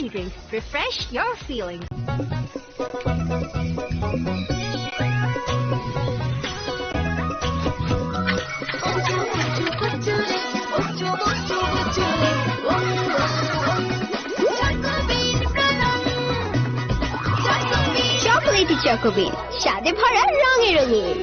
energy drink. Refresh your feelings. Chocolaty chocobean, স্বাদে ভরা রঙে রঙিন।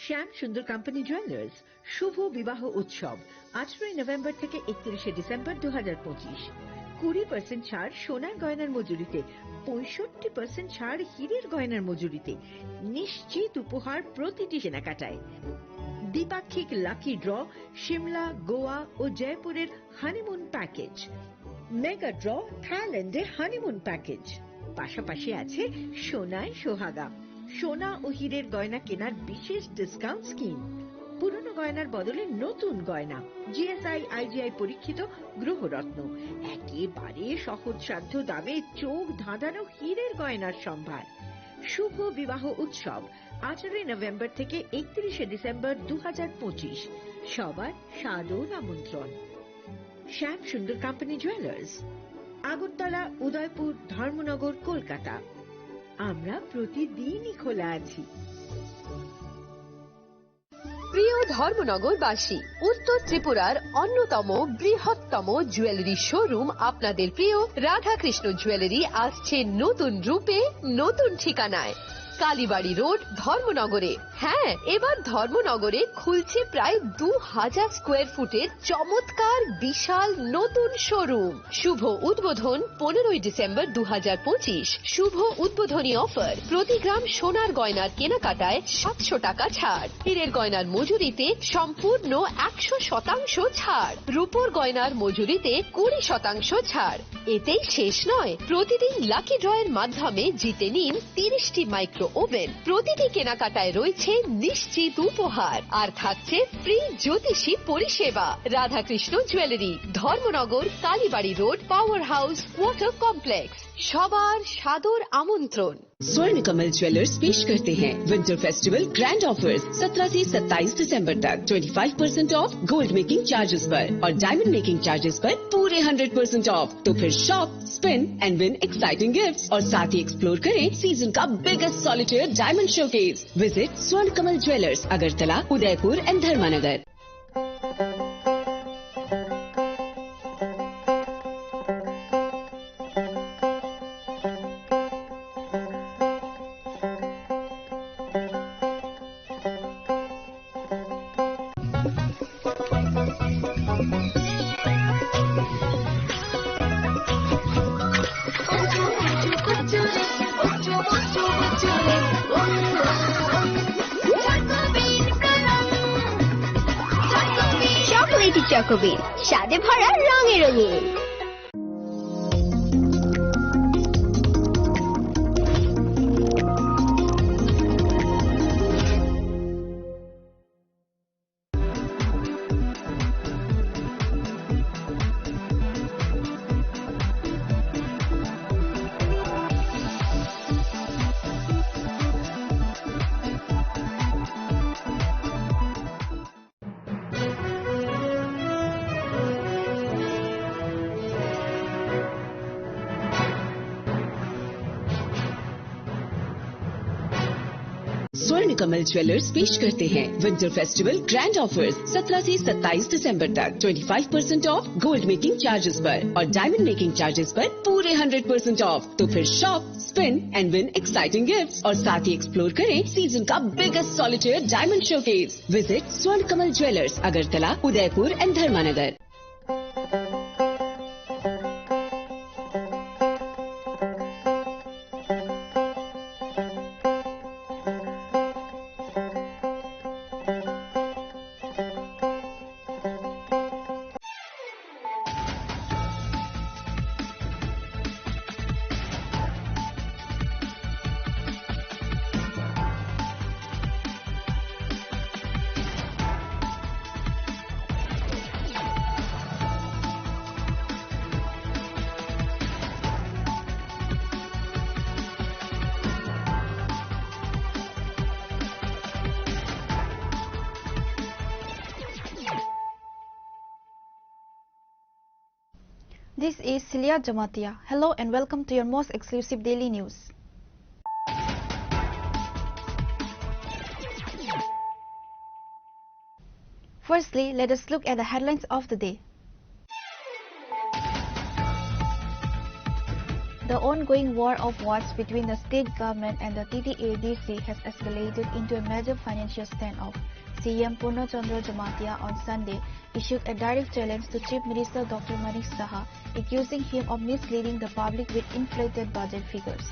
শ্যাম সুন্দর কোম্পানি জুয়েলার্স শুভ বিবাহ উৎসব 18 নভেম্বর থেকে 31 ডিসেম্বর 2025। 20% ছাড় সোনার গয়নার মজুরিতে, 65% ছাড় হীরের গয়নার মজুরিতে, নিশ্চিত উপহার প্রতিটি কেনাকাটায়। দ্বিপাক্ষিক লাকি ড্র, শিমলা, গোয়া ও জয়পুরের হানিমুন প্যাকেজ, মেগা ড্র থাইল্যান্ডে হানিমুন প্যাকেজ, পাশাপাশি আছে সোনায় সোহাগা, সোনা ও হীরের গয়না কেনার বিশেষ ডিসকাউন্ট স্কিম, পুরনো গয়নার বদলে নতুন গয়না, জিএসআই আইজিআই পরীক্ষিত গ্রহরত্ন, একেবারে সহজসাধ্য দামে চোখ ধাঁধানো হীরের গয়নার সম্ভার। শুভ বিবাহ উৎসব 18 নভেম্বর থেকে 31 ডিসেম্বর 2025। সবার সাদর আমন্ত্রণ। শ্যাম সুন্দর কোম্পানি জুয়েলার্স, আগরতলা, উদয়পুর, ধর্মনগর, কলকাতা। আমরা প্রতিদিনই খোলা আছি। প্রিয় ধর্মনগরবাসী, উত্তর ত্রিপুরার অন্যতম বৃহত্তম জুয়েলারি শোরুম আপনাদের প্রিয় রাধাকৃষ্ণ জুয়েলারি আসছে নতুন রূপে, নতুন ঠিকানায়, কালীবাড়ি রোড, ধর্মনগরে। হ্যাঁ, এবার ধর্মনগরে খুলছে প্রায় 2000 স্কোয়ার ফুটের চমৎকার বিশাল নতুন শোরুম। শুভ উদ্বোধন 15 ডিসেম্বর 2025। শুভ উদ্বোধনী অফার, প্রতি গ্রাম সোনার গয়নার কেনাকাটায় 700 টাকা ছাড়, হীরের গয়নার মজুরিতে সম্পূর্ণ 100% ছাড়, রূপোর গয়নার মজুরিতে 20% ছাড়। এতেই শেষ নয়, প্রতিদিন লাকি ড্রয়ের মাধ্যমে জিতে নিন 30টি মাইক্রো ওভেন। প্রতিটি কেনাকাটায় রয়েছে নিশ্চিত উপহার, আর থাকছে ফ্রি জ্যোতিষী পরিষেবা। Radhakrishna jewellery, Dharmanagar, Kalibari road, power house, water complex. সবার সাদর আমন্ত্রণ। स्वर्ण कमल ज्वेलर्स पेश करते हैं विंटर फेस्टिवल ग्रैंड ऑफर्स 17 से 27 दिसंबर तक 25% ऑफ गोल्ड मेकिंग चार्जेस पर और डायमंड मेकिंग चार्जेस पर पूरे 100% ऑफ। तो फिर shop, spin and win exciting gifts और साथ ही एक्सप्लोर करें सीजन का biggest solitaire diamond showcase. Visit Swarna Kamal jewellers, Agartala, Udaipur and Dharmanagar. Chocolaty chocobean, স্বাদে ভরা রঙে রঙিন। स्वर्ण कमल ज्वेलर्स पेश करते हैं विंटर फेस्टिवल ग्रैंड ऑफर्स 17 से 27 दिसंबर तक 25% ऑफ गोल्ड मेकिंग चार्जेस पर और डायमंड मेकिंग चार्जेस पर पूरे 100% ऑफ। तो फिर shop, spin and win exciting gifts और साथ ही एक्सप्लोर करें सीजन का biggest solitaire diamond showcase. Visit Swarna Kamal jewellers, Agartala, Udaipur and Dharmanagar. This is Celia Jamatia. Hello and welcome to your most exclusive daily news. Firstly, let us look at the headlines of the day. The ongoing war of words between the state government and the TTADC has escalated into a major financial standoff. CM Purna Chandra Jamatia on Sunday issued a direct challenge to Chief Minister Dr. Manish Saha, accusing him of misleading the public with inflated budget figures.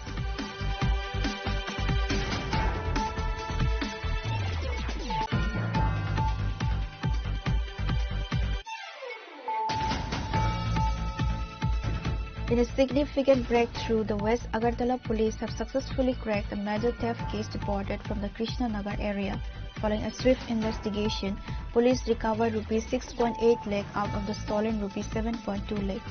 In a significant breakthrough, the West Agartala police have successfully cracked a major theft case reported from the Krishna Nagar area. Following a swift investigation, police recovered rupees 6.8 lakh out of the stolen rupees 7.2 lakh.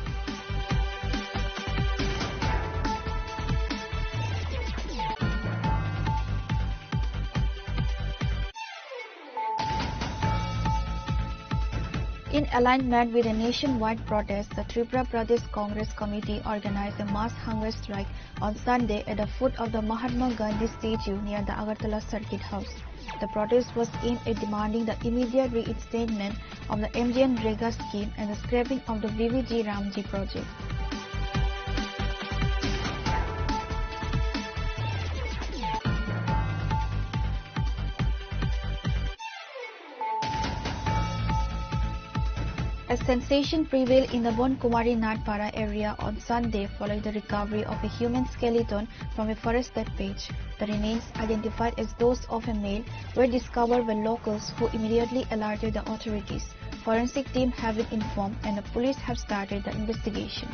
In alignment with a nationwide protest, the Tripura Pradesh Congress Committee organized a mass hunger strike on Sunday at the foot of the Mahatma Gandhi statue near the Agartala Circuit House. The protest was aimed at demanding the immediate reinstatement of the MGN Rega scheme and the scrapping of the VVG Ramji project. A sensation prevailed in the Bon Kumari Natpara area on Sunday following the recovery of a human skeleton from a forested patch. The remains, identified as those of a male, were discovered by locals who immediately alerted the authorities. Forensic team have been informed and the police have started the investigation.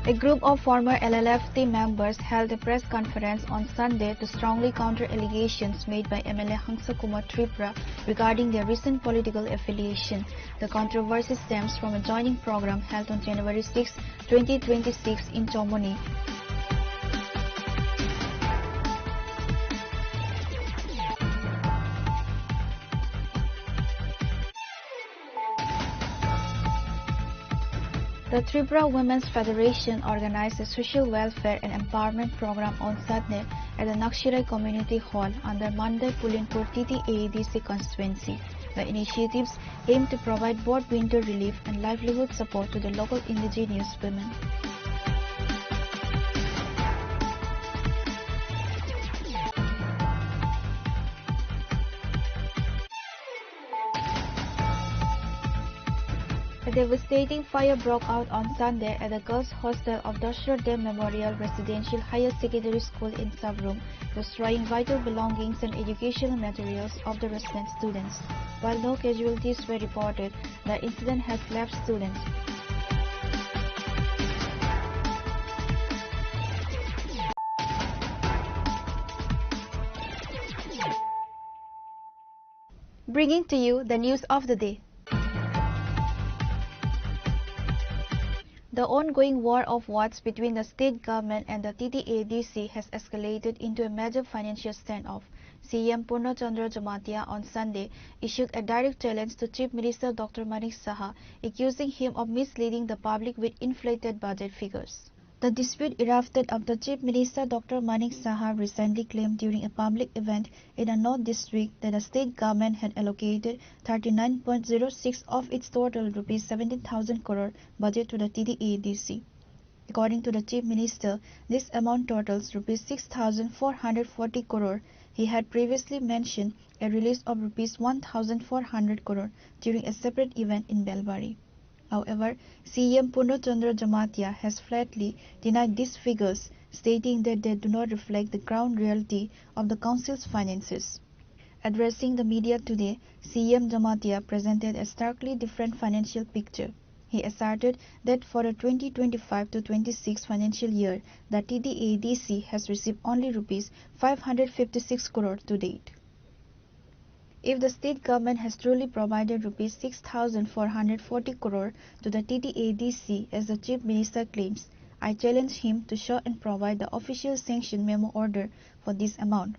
A group of former LLF team members held a press conference on Sunday to strongly counter allegations made by MLA Hangsa Kumar Tripura regarding their recent political affiliation. The controversy stems from a joining program held on January 6, 2026 in Chomoni. The Tripura Women's Federation organized a social welfare and empowerment program on Sunday at the Nakshirai Community Hall under Mandai Pulinpur TTADC constituency. The initiatives aim to provide both winter relief and livelihood support to the local indigenous women. A devastating fire broke out on Sunday at the girls' hostel of Dashrath Dam Memorial Residential Higher Secondary School in Sabroom, destroying vital belongings and educational materials of the resident students. While no casualties were reported, the incident has left students bringing to you the news of the day. The ongoing war of words between the state government and the TTADC has escalated into a major financial standoff. CM Purna Chandra Jamatia on Sunday issued a direct challenge to Chief Minister Dr. Manik Saha, accusing him of misleading the public with inflated budget figures. The dispute erupted after Chief Minister Dr. Manik Saha recently claimed during a public event in a North district that the state government had allocated 39.06 of its total Rs 17,000 crore budget to the TDADC. According to the Chief Minister, this amount totals Rs 6,440 crore. He had previously mentioned a release of Rs 1,400 crore during a separate event in Belbari. However, CM Purna Chandra Jamatia has flatly denied these figures, stating that they do not reflect the ground reality of the council's finances. Addressing the media today, CM Jamatia presented a starkly different financial picture. He asserted that for the 2025-26 financial year, the TDADC has received only Rs 556 crore to date. If the state government has truly provided Rs 6,440 crore to the TDADC as the Chief Minister claims, I challenge him to show and provide the official sanction memo order for this amount.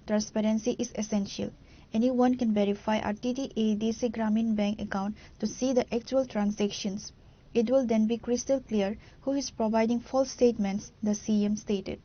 Transparency is essential. Anyone can verify our TDADC Grameen Bank account to see the actual transactions. It will then be crystal clear who is providing false statements, the CM stated.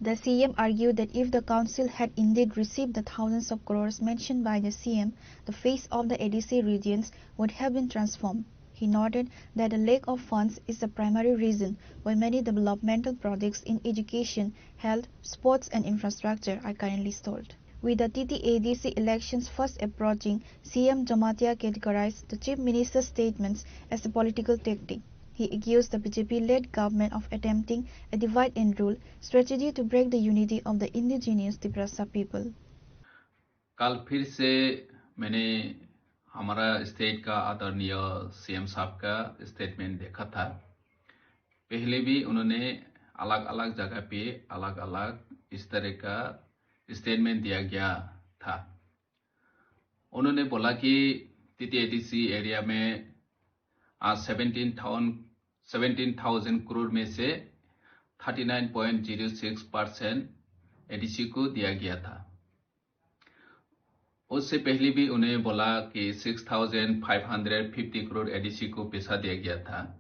The CM argued that if the council had indeed received the thousands of crores mentioned by the CM, the face of the ADC regions would have been transformed. He noted that the lack of funds is the primary reason why many developmental projects in education, health, sports and infrastructure are currently stalled. With the TDADC elections fast approaching, CM Jamatia categorized the Chief Minister's statements as a political tactic. He accused the BJP-led government of attempting a divide and rule strategy to break the unity of the indigenous Tiprasa people. कल फिर से मैंने हमारा state का आदरणीय CM साहब का statement देखा था। पहले भी उन्होंने अलग अलग जगह पे अलग अलग इस तरह का स्टेटमेंट दिया गया था। उन्होंने बोला कि TDADC एरिया में 17,000 करोड़ में से 39.06% ADC को दिया गया था। उससे पहले भी उन्हें बोला कि 6,550 करोड़ ADC को पैसा दिया गया था।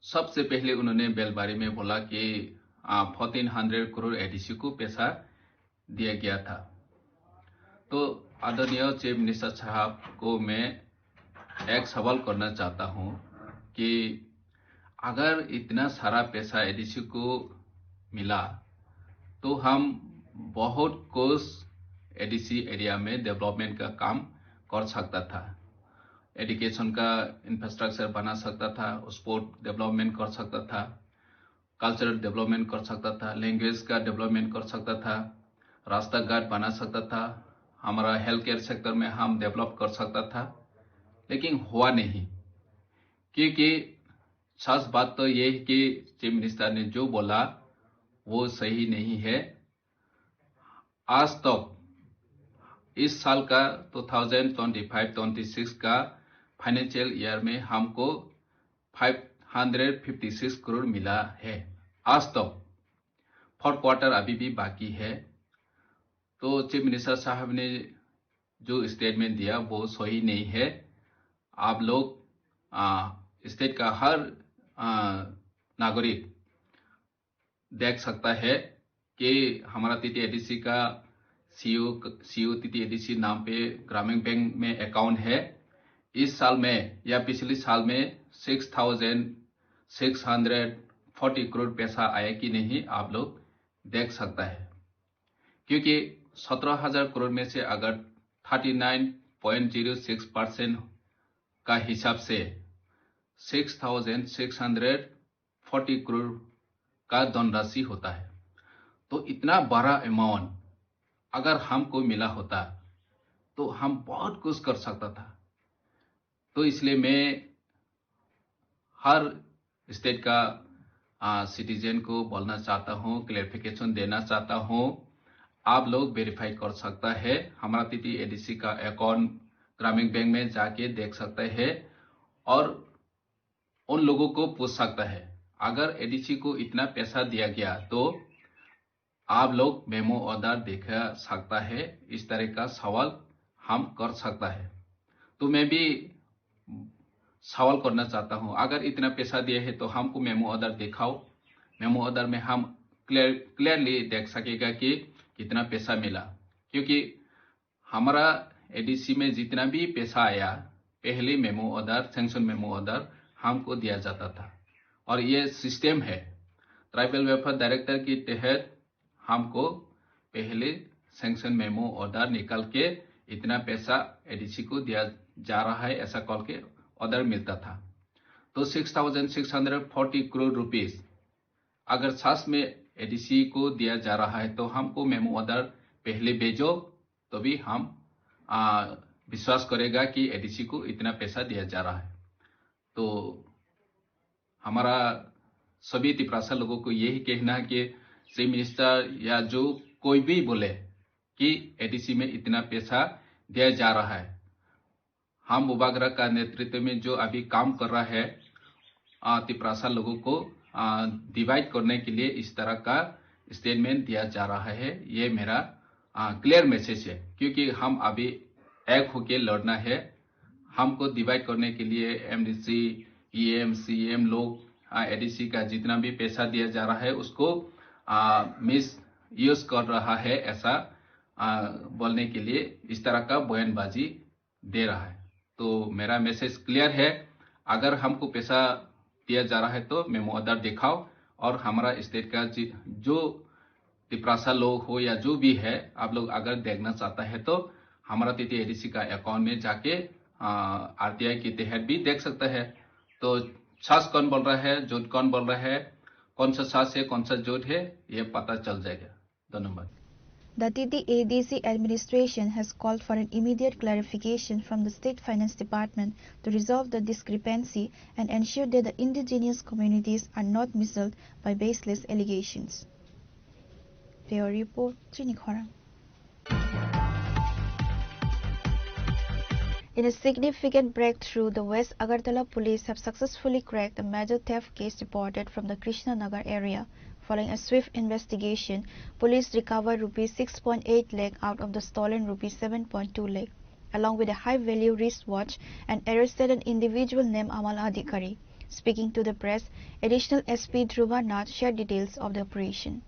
सबसे पहले उन्होंने बेलबारी में बोला कि 1,400 करोड़ ADC को पैसा दिया गया था। तो आदरणीय चीफ मिनिस्टर साहब को मैं एक सवाल करना चाहता हूं कि अगर इतना सारा पैसा ADC को मिला तो हम बहुत कुछ ADC एरिया में डेवलपमेंट का काम कर सकता था। एजुकेशन का इंफ्रास्ट्रक्चर बना सकता था, स्पोर्ट डेवलपमेंट कर सकता था, कल्चरल डेवलपमेंट कर सकता था, लैंग्वेज का डेवलपमेंट कर सकता था, रास्ता घाट बना सकता था, हमारा हेल्थ केयर सेक्टर में हम डेवलप कर सकता था। लेकिन हुआ नहीं, क्योंकि सच बात तो ये है कि चीफ मिनिस्टर ने जो बोला वो सही नहीं है। आज तक इस साल का 2025-26 का फाइनेंशियल ईयर में हमको 556 करोड़ मिला है। आज तक 4th क्वार्टर अभी भी बाकी है। तो चीफ मिनिस्टर साहब ने जो स्टेटमेंट दिया वो सही नहीं है। आप लोग स्टेट का हर नागरिक देख सकता है कि हमारा TDADC का सीओ TDADC नाम पे ग्रामीण बैंक में अकाउंट है। इस साल में या पिछले साल में 6,640 करोड़ पैसा आया कि नहीं आप लोग देख सकता है, क्योंकि 17,000 करोड़ में से अगर 39.06% का हिसाब से 6,640 करोड़ का धनराशि होता है। तो इतना बड़ा अमाउंट अगर हमको मिला होता तो हम बहुत कुछ कर सकता था। तो इसलिए मैं हर स्टेट का सिटीजन को बोलना चाहता हूँ, क्लैरिफिकेशन देना चाहता हूँ। आप लोग वेरीफाई कर सकता है, हमारा TDADC का अकाउंट ग्रामीण बैंक में जाके देख सकते हैं और उन लोगों को पूछ सकता है। अगर ADC को इतना पैसा दिया गया तो आप लोग मेमो ऑर्डर देखा सकता है, इस तरह का सवाल हम कर सकता है। तो मैं भी सवाल करना चाहता हूं, अगर इतना पैसा दिया है तो हमको मेमो ऑर्डर दिखाओ। मेमो ऑर्डर में हम क्लियरली देख सकेगा कि कितना पैसा मिला, क्योंकि हमारा एडीसी में जितना भी पैसा आया पहले memo order, sanction memo order हमको दिया जाता था। और ये सिस्टम है, ट्राइबल वेलफेयर डायरेक्टर के तहत हमको पहले सैंक्शन मेमो ऑर्डर निकाल के इतना पैसा एडीसी को दिया जा रहा है ऐसा कॉल के ऑर्डर मिलता था। तो 6,640 करोड़ रुपीस अगर सास में एडीसी को दिया जा रहा है तो हमको मेमो ऑर्डर पहले भेजो, तो भी हम विश्वास करेगा कि एडीसी को इतना पैसा दिया जा रहा है। तो हमारा सभी तिपरासा लोगों को यही कहना है कि चीफ मिनिस्टर या जो कोई भी बोले कि एडीसी में इतना पैसा दिया जा रहा है, हम बुबागरा का नेतृत्व में जो अभी काम कर रहा है तिपरासा लोगों को डिवाइड करने के लिए इस तरह का स्टेटमेंट दिया जा रहा है। ये मेरा क्लियर मैसेज है, क्योंकि हम अभी एक होके लड़ना है। हमको डिवाइड करने के लिए एमडीसी, ईएम, सीएम लोग एडीसी का जितना भी पैसा दिया जा रहा है उसको मिस यूज कर रहा है, ऐसा बोलने के लिए इस तरह का बयानबाजी दे रहा है। तो मेरा मैसेज क्लियर है, अगर हमको पैसा दिया जा रहा है तो मेमो ऑर्डर दिखाओ, और हमारा स्टेट का जो तिपरासा लोग हो या जो भी है, आप लोग अगर देखना चाहता है तो हमारा तिती एडीसी का अकाउंट में जाके आरटीआई के तहत भी देख सकता है। तो सास कौन बोल रहा है, झूठ कौन बोल रहा है, कौन सा सास है कौन सा झूठ है, ये पता चल जाएगा। धन्यवाद। The TTADC administration has called for an immediate clarification from the State Finance Department to resolve the discrepancy and ensure that the indigenous communities are not misled by baseless allegations. Bureau Report, Trini Khorang. In a significant breakthrough, the West Agartala police have successfully cracked a major theft case reported from the Krishnanagar area. Following a swift investigation, police recovered rupees 6.8 lakh out of the stolen rupees 7.2 lakh, along with a high-value wristwatch, and arrested an individual named Amal Adhikari. Speaking to the press, Additional SP Dhruva Nath shared details of the operation.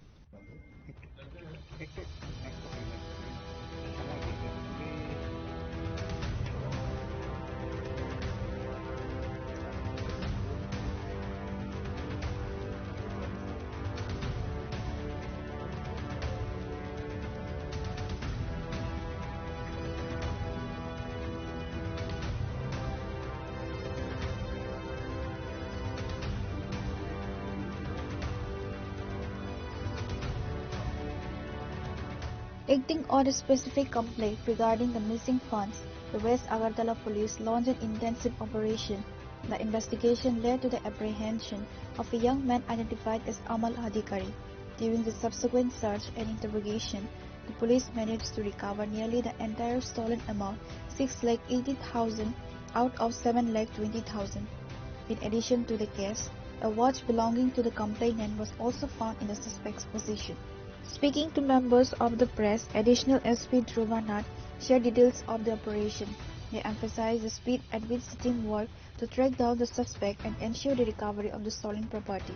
Acting on a specific complaint regarding the missing funds, the West Agartala police launched an intensive operation. The investigation led to the apprehension of a young man identified as Amal Adhikari. During the subsequent search and interrogation, the police managed to recover nearly the entire stolen amount, 6,80,000 out of 7,20,000. In addition to the case, a watch belonging to the complainant was also found in the suspect's possession. Speaking to members of the press, Additional SP Dhruva Nath shared details of the operation. They emphasized the speed at which the team worked to track down the suspect and ensure the recovery of the stolen property.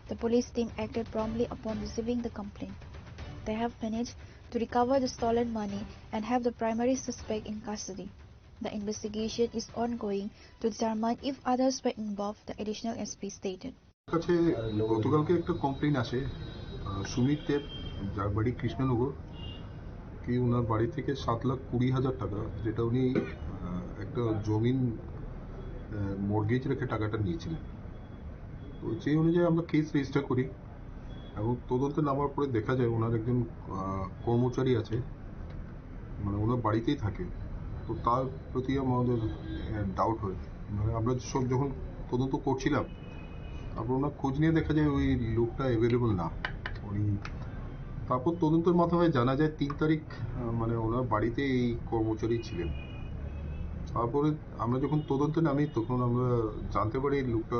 The police team acted promptly upon receiving the complaint. They have managed to recover the stolen money and have the primary suspect in custody. The investigation is ongoing to determine if others were involved, the Additional SP stated. Sumit দেব, যার বাড়ি কৃষ্ণনগর, কি ওনার বাড়ি থেকে 7,20,000 টাকা, যেটা উনি একটা জমিন মর্গেজ রেখে টাকাটা নিয়েছিলেন। তো সেই অনুযায়ী আমরা কেস রেজিস্টার করি এবং তদন্তে নামার পরে দেখা যায় ওনার একজন কর্মচারী আছে, মানে ওনার বাড়িতেই থাকে। তো তার প্রতি আমাদের ডাউট হয়, মানে আমরা সব যখন তদন্ত করছিলাম তারপর ওনার খোঁজ নিয়ে দেখা যায় ওই লোকটা অ্যাভেলেবল না। তারপর তদন্তের মাধ্যমে জানা যায় 3 তারিখ মানে ওনার বাড়িতে এই কর্মচারী ছিলেন। তারপরে আমরা যখন তদন্তে নামি তখন আমরা জানতে পারি লোকটা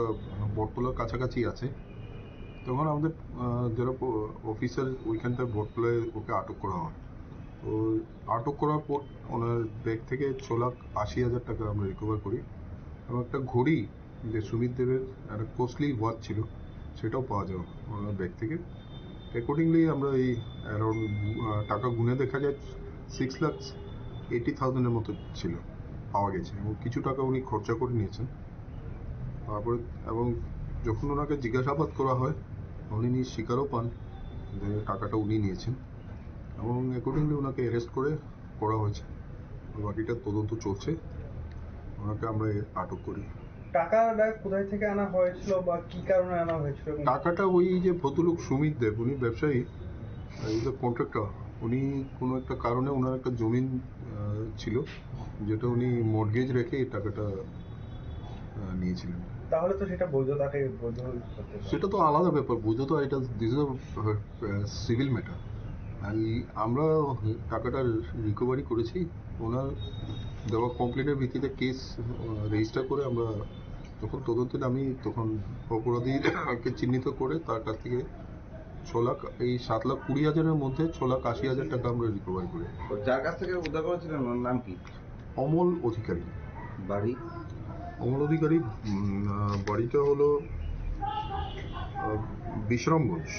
বটতলার কাছাকাছি আছে। তখন আমাদের যারা অফিসার ওইখানটায় ভোট পেলে ওকে আটক করা হয়। তো আটক করার পর ওনার ব্যাগ থেকে 6,80,000 টাকা আমরা রিকভার করি এবং একটা ঘড়ি যে সুমিত দেবের একটা কস্টলি ওয়াচ ছিল সেটাও পাওয়া যায় ওনার ব্যাগ থেকে। অ্যাকর্ডিংলি আমরা এই অ্যারাউন্ড টাকা গুনে দেখা যায় 6,80,000 মতো ছিল পাওয়া গেছে এবং কিছু টাকা উনি খরচা করে নিয়েছেন। তারপরে এবং যখন ওনাকে জিজ্ঞাসাবাদ করা হয় উনি স্বীকারও পান যে টাকাটা উনি নিয়েছেন এবং অ্যাকর্ডিংলি ওনাকে অ্যারেস্ট করা হয়েছে। বাকিটা তদন্ত চলছে, ওনাকে আমরা আটক করি। টাকাটা কোথায় থেকে আনা হয়েছিল বা কি কারণে আনা হয়েছিল? টাকাটা ওই যে ভদ্রলোক সুমিত দেব, উনি ব্যবসায়ী, কন্ট্রাক্টর। উনি কোনো একটা কারণে ওনার একটা জমিন ছিল যেটা উনি মর্টগেজ রেখে এই টাকাটা নিয়েছিলেন। তাহলে তো সেটা বৈধতাকে বৈধ, সেটা তো আলাদা ব্যাপার। বৈধতা এটা দিস ইজ সিভিল ম্যাটার। আমরা টাকাটা রিকভারি করেছি, ওনার দেওয়া কমপ্লেনের ভিত্তিতে কেস রেজিস্টার করে আমরা যখন তদন্তে নামি তখন অপরাধীকে চিহ্নিত করে তার কাছ থেকে 7,20,000-এর মধ্যে 6,80,000 টাকা আমরা রিকভারি করি। যার কাছ থেকে উদ্ধার করেছিলেন ওনার নাম কি? অমল অধিকারী। বাড়ি? অমল অধিকারী বাড়িটা হলো বিশ্রামগঞ্জ।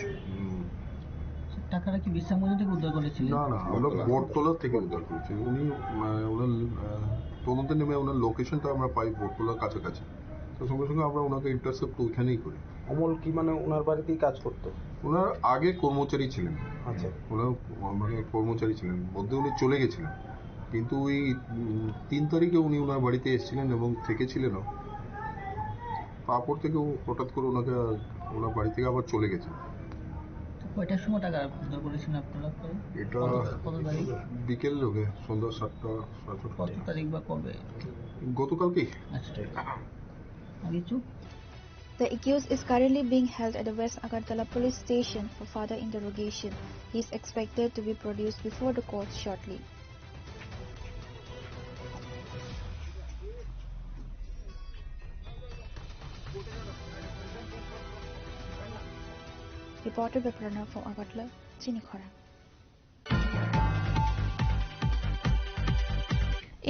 টাকাটা কি বিশ্রামগঞ্জ থেকে উদ্ধার করেছিলেন? না, আমরা বটতলা থেকে উদ্ধার করেছি। উনি ওনার তদন্তে নেমে ওনার লোকেশনটা আমরা পাই বটতলার কাছাকাছি, তো সঙ্গে সঙ্গে আমরা ওনাকে ইন্টারসেপ্ট ওইখানেই করি। অমল কি মানে ওনার বাড়িতেই কাজ করতো? ওনার আগে কর্মচারী ছিলেন। আচ্ছা, ওনার মানে কর্মচারী ছিলেন, মধ্যে উনি চলে গেছিলেন, কিন্তু ওই 3 তারিখে উনি ওনার বাড়িতে এসেছিলেন এবং থেকেছিলেনও। তারপর থেকে হঠাৎ করে ওনার বাড়ি থেকে আবার চলে গেছেন। কয়টার সময় টাকা উদ্ধার করেছিলেন আপনারা? এটা বিকেল হবে, সন্ধ্যা 7টা। কত তারিখ বা কবে? গতকালকেই। আচ্ছা, কিছু The accused is currently being held at the West Agartala police station for further interrogation. He is expected to be produced before the court shortly. Reported by Pranav from Agartala, Chinikhara.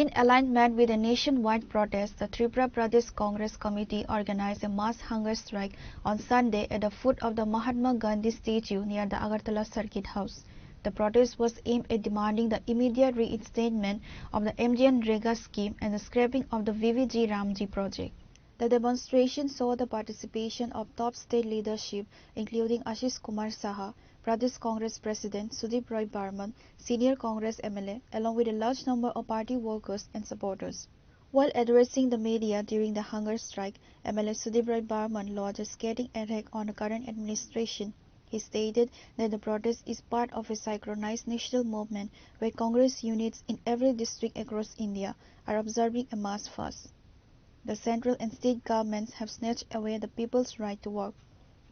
In alignment with a nationwide protest, the Tripura Pradesh Congress Committee organized a mass hunger strike on Sunday at the foot of the Mahatma Gandhi statue near the Agartala Circuit House. The protest was aimed at demanding the immediate reinstatement of the MGNREGA scheme and the scrapping of the VVG Ramji project. The demonstration saw the participation of top state leadership including Ashish Kumar Saha, Pradesh Congress President Sudip Roy Barman, senior Congress MLA, along with a large number of party workers and supporters. While addressing the media during the hunger strike, MLA Sudip Roy Barman lodged a scathing attack on the current administration. He stated that the protest is part of a synchronized national movement where Congress units in every district across India are observing a mass fast. The central and state governments have snatched away the people's right to work.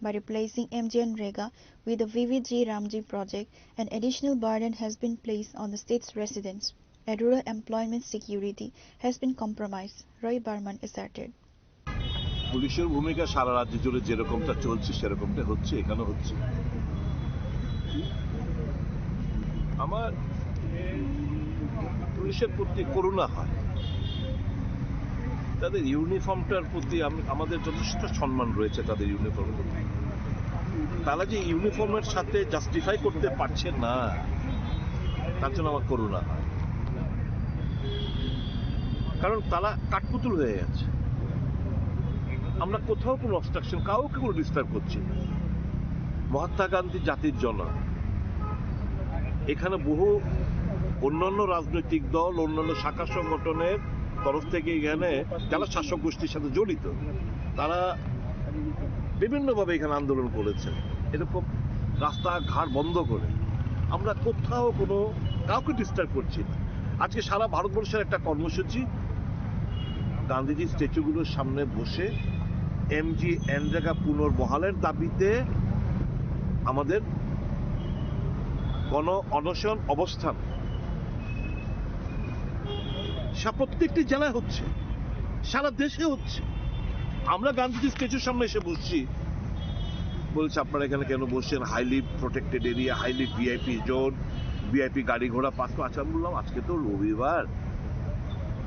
By replacing MGNREGA with the VVG Ramji project, an additional burden has been placed on the state's residents. And rural employment security has been compromised, Roy Barman asserted. পুলিশের ভূমিকা সারা রাজ্য জুড়ে যেরকমটা চলছে সেরকমটা হচ্ছে, এখানে হচ্ছে। আমার পুলিশের প্রতি করুণা হয়, তাদের ইউনিফর্মটার প্রতি আমাদের যথেষ্ট সম্মান রয়েছে। তাদের ইউনিফর্মের প্রতি তারা যে ইউনিফর্মের সাথে জাস্টিফাই করতে পারছে না, তার জন্য আমার করুণা হয়। কারণ তারা কাঠপুতুল হয়ে গেছে। আমরা কোথাও কোনো অবস্ট্রাকশন, কাউকে কোনো ডিস্টার্ব করছি না। মহাত্মা গান্ধী জাতির জনক, এখানে বহু অন্যান্য রাজনৈতিক দল, অন্যান্য শাখা সংগঠনের তরফ থেকে এখানে যারা শাসক গোষ্ঠীর সাথে জড়িত তারা বিভিন্নভাবে এখানে আন্দোলন করেছে। এরকম রাস্তাঘাট বন্ধ করে আমরা কোথাও কোনো কাউকে ডিস্টার্ব করছি না। আজকে সারা ভারতবর্ষের একটা কর্মসূচি, গান্ধীজি স্ট্যাচুগুলোর সামনে বসে MGNREGA পুনর্বহালের দাবিতে আমাদের গণ অনশন অবস্থান প্রত্যেকটি জেলায় হচ্ছে, সারা দেশে হচ্ছে। আমরা গান্ধীজি স্ট্যাচুর সামনে এসে বসছি, বলছে আপনারা এখানে কেন বসছেন, highly protected area, highly VIP zone, VIP গাড়ি ঘোড়া পাস করে। আচ্ছা বললাম আজকে তো রবিবার,